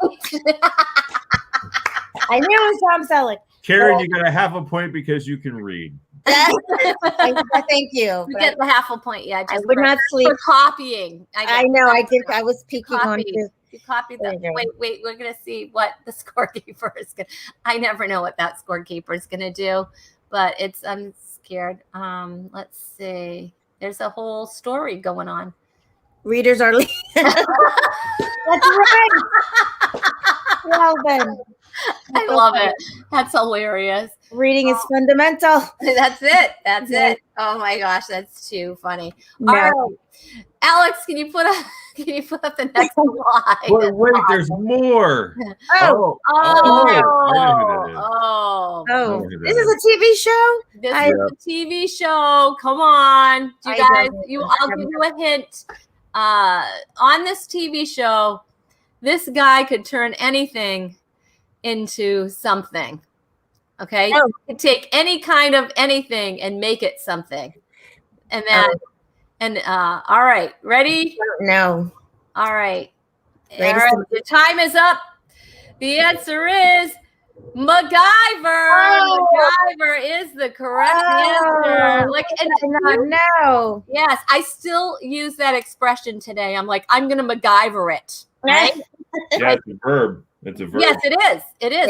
I knew it was Tom Selleck. Karen, you got a half a point because you can read. Thank you. You get the half a point. Yeah, I would not sleep for copying. I know. I did. I was peeking on you. You copied that. Wait. We're gonna see what the scorekeeper is gonna. I never know what that scorekeeper is gonna do, but I'm scared. Let's see. There's a whole story going on. Readers are leaving. That's right. Well then. I love it. That's hilarious. Reading is fundamental. That's it. Oh my gosh, that's too funny. No. All right. Alex, can you put up the next slide? Wait, there's more. Oh. This is a TV show? This is a TV show. Come on. You guys, I'll give you a hint. On this TV show, this guy could turn anything into something. Okay? He could take any kind of anything and make it something. And then all right, ready? No. All right. All right. The time is up. The answer is MacGyver. MacGyver is the correct answer. No. Yes, I still use that expression today. I'm like, I'm gonna MacGyver it. Right? Yeah, it's a verb. It's a verb. Yes, it is.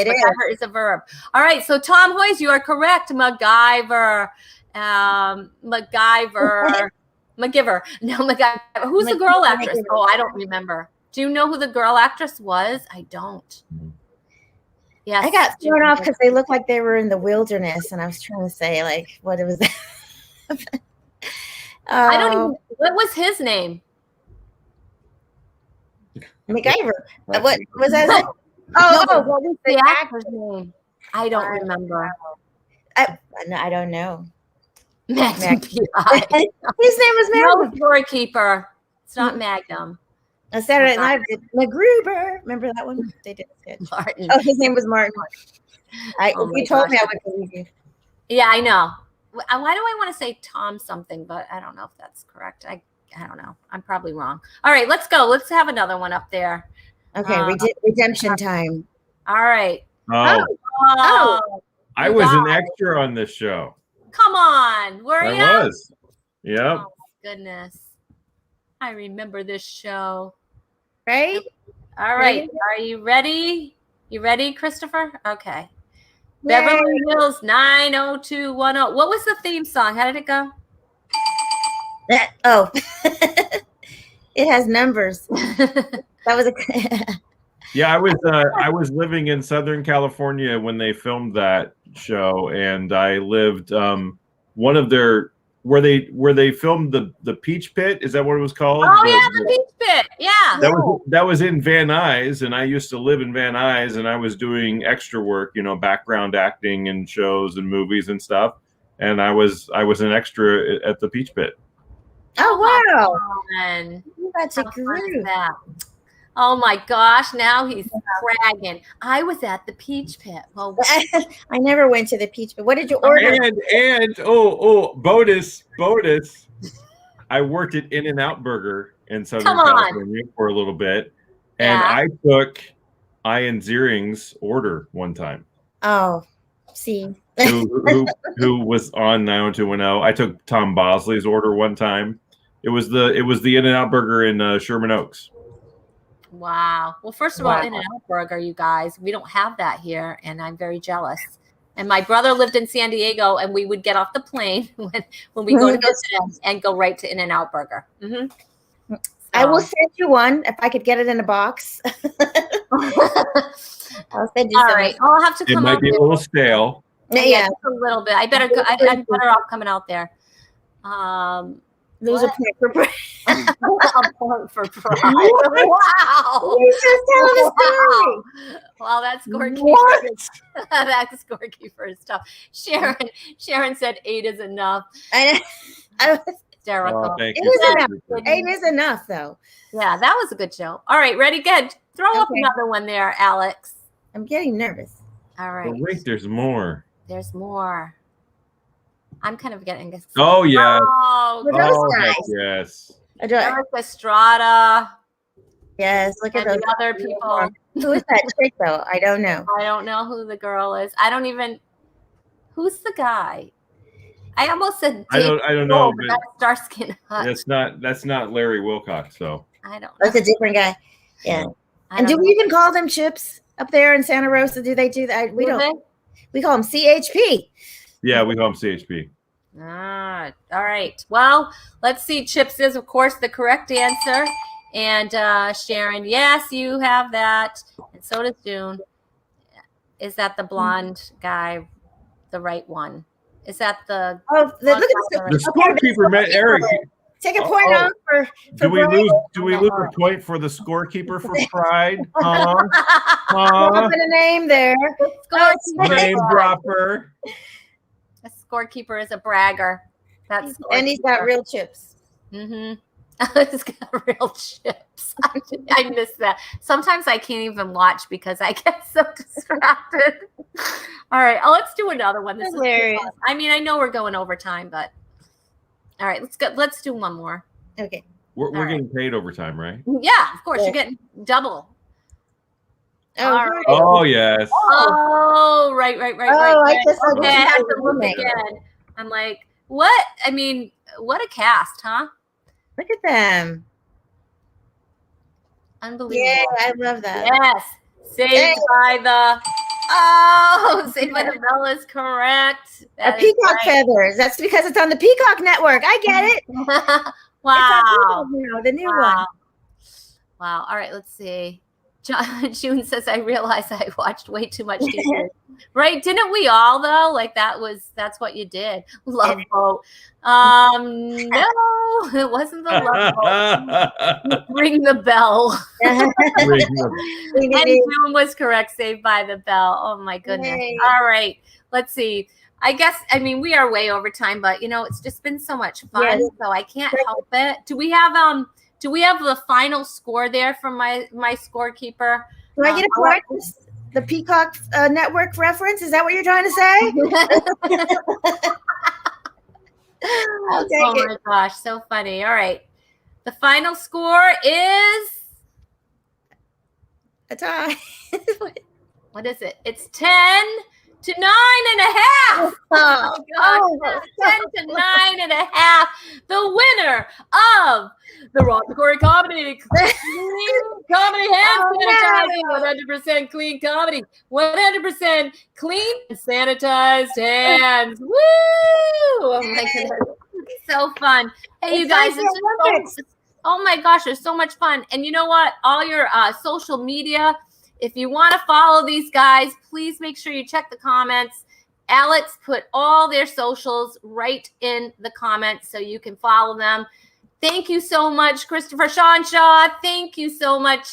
MacGyver is a verb. All right. So Tom Hoyes, you are correct. MacGyver. MacGyver. MacGyver. No, MacGyver. Who's the girl actress? Oh, I don't remember. Do you know who the girl actress was? I don't. Yes. I got thrown off because they looked like they were in the wilderness, and I was trying to say, like, what it was. I don't even. What was his name? MacGyver. What was that? What was the actor's name? I don't remember. I don't know. Magnum PI. His name was Magnum. No, Storekeeper. It's not Magnum. Saturday Night Live did MacGruber. Remember that one? They did it. Martin. Oh, his name was Martin. You told me I would believe you. Yeah, I know. Why do I want to say Tom something, but I don't know if that's correct. I don't know. I'm probably wrong. All right, let's go. Let's have another one up there. Okay, redemption time. All right. Oh. I was an extra on this show. Come on. Were you? I was. Yep. Oh, goodness. I remember this show. Right? All right. Are you ready? You ready, Christopher? Okay. Beverly Hills 90210. What was the theme song? How did it go? It has numbers. That was Yeah, I was living in Southern California when they filmed that show, and I lived one of their where they filmed the Peach Pit. Is that what it was called? Oh, the Peach Pit. Yeah. That was in Van Nuys, and I used to live in Van Nuys, and I was doing extra work, background acting in shows and movies and stuff. And I was an extra at the Peach Pit. Oh wow! That's a groove. Oh my gosh! Now he's bragging. I was at the Peach Pit. Well, I never went to the Peach Pit. What did you order? And bonus! I worked at In-N-Out Burger in Southern California for a little bit, and I took Ian Ziering's order one time. Oh, see. who was on 90210. I took Tom Bosley's order one time. It was the In-N-Out Burger in Sherman Oaks. Wow. Well, first of all, In-N-Out Burger, you guys, we don't have that here, and I'm very jealous. And my brother lived in San Diego, and we would get off the plane when we go to visit him and go right to In-N-Out Burger. Mm-hmm. So. I will send you one if I could get it in a box. I'll send you some. All right. I'll have to come. It might be a little stale. Yeah, just a little bit. I'm better off coming out there. Lose a point for pride. A point for pride. Wow. He's just telling a story. Well, that's scorekeeper. That scorekeeper is tough. Sharon said 8 is enough. Hysterical. It was enough. 8 is enough, though. Yeah, that was a good show. All right, ready? Good. Throw up another one there, Alex. I'm getting nervous. All right. But wait, there's more. There's more. I'm kind of getting. Oh yeah. Oh, those guys. Yes. Eric Estrada. Yes, look at those other people. Who is that chick though? I don't know. I don't know who the girl is. I don't even. Who's the guy? I almost said. I don't know. But that's Starsky and Hutch. That's not Larry Wilcox. So I don't know. That's a different guy. Yeah. And do we even call them chips up there in Santa Rosa? Do they do that? We don't. We call them CHP. Yeah, we call them CHP. All right. Well, let's see. Chips is, of course, the correct answer. And Sharon, yes, you have that. And so does June. Is that the blonde guy, the right one? Is that the... Oh, look at the scorekeeper met Eric. Take a point off for do we lose a point for the scorekeeper for pride? Dropping a name there. Name dropper. A scorekeeper is a bragger. That's and he's got real chips. Mm-hmm. He's got real chips. I miss that. Sometimes I can't even watch because I get so distracted. All right. Oh, let's do another one. This is hilarious. I mean, I know we're going over time, but all right, let's go. Let's do one more. Okay. We're getting paid overtime, right? Yeah, of course. You're getting double. Oh, right. Oh yes. Oh, right. I guess okay, I have to look again. I'm like, what? I mean, what a cast, huh? Look at them. Unbelievable. Yeah, I love that. Yes. Saved by the Bell is correct. That peacock feathers. That's because it's on the Peacock Network. I get it. Wow. The new one. Wow. All right, let's see. June says, I realize I watched way too much TV. Right? Didn't we all though? Like that's what you did. Love Boat. No, it wasn't the Love Boat. Ring the Bell. And June was correct. Saved by the Bell. Oh my goodness. Yay. All right. Let's see. I guess, I mean, we are way over time, but it's just been so much fun. Yes. So I can't help it. Do we have the final score there from my scorekeeper? Do I get a point? The Peacock Network reference? Is that what you're trying to say? Oh my gosh, so funny. All right. The final score is a tie. What is it? It's 10 to 9.5. Oh my gosh. 10 to 9.5. The winner of the Rhonda Corey Comedy hand sanitizing, 100% clean comedy, 100% clean and sanitized hands. Woo! Oh my goodness, so fun. Hey, you guys, oh my gosh, it's so much fun. And you know what? All your social media, if you want to follow these guys, please make sure you check the comments. Alex put all their socials right in the comments so you can follow them. Thank you so much, Christopher Shaw. Thank you so much,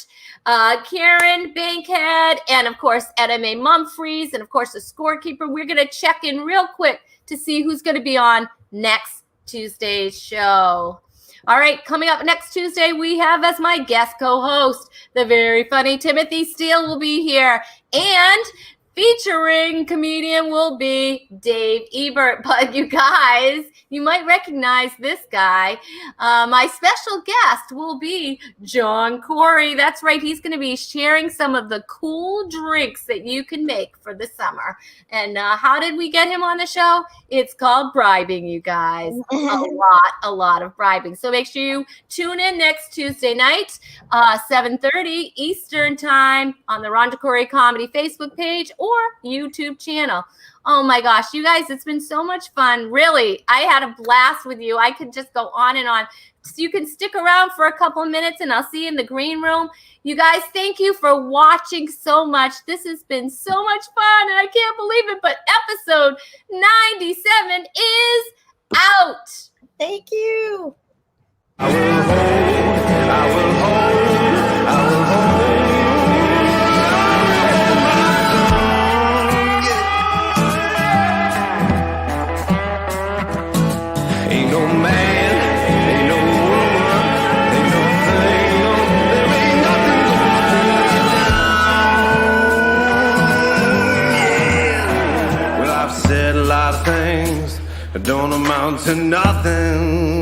Karen Bankhead, and of course, Etta Mae Mumfries, and of course, the scorekeeper. We're going to check in real quick to see who's going to be on next Tuesday's show. All right, coming up next Tuesday, we have as my guest co-host, the very funny Timothy Steele will be here, and featuring comedian will be Dave Ebert. But you guys, you might recognize this guy. My special guest will be John Corey. That's right. He's going to be sharing some of the cool drinks that you can make for the summer. And how did we get him on the show? It's called bribing, you guys. A lot of bribing. So make sure you tune in next Tuesday night, 7:30 Eastern time on the Rhonda Corey Comedy Facebook page or YouTube channel. Oh my gosh, you guys, it's been so much fun. Really, I had a blast with you. I could just go on and on. So you can stick around for a couple of minutes and I'll see you in the green room. You guys, thank you for watching so much. This has been so much fun and I can't believe it, but episode 97 is out. Thank you. I will hold. Ain't no man, ain't no woman, ain't no thing, there ain't nothing going on. Yeah. Well, I've said a lot of things that don't amount to nothing.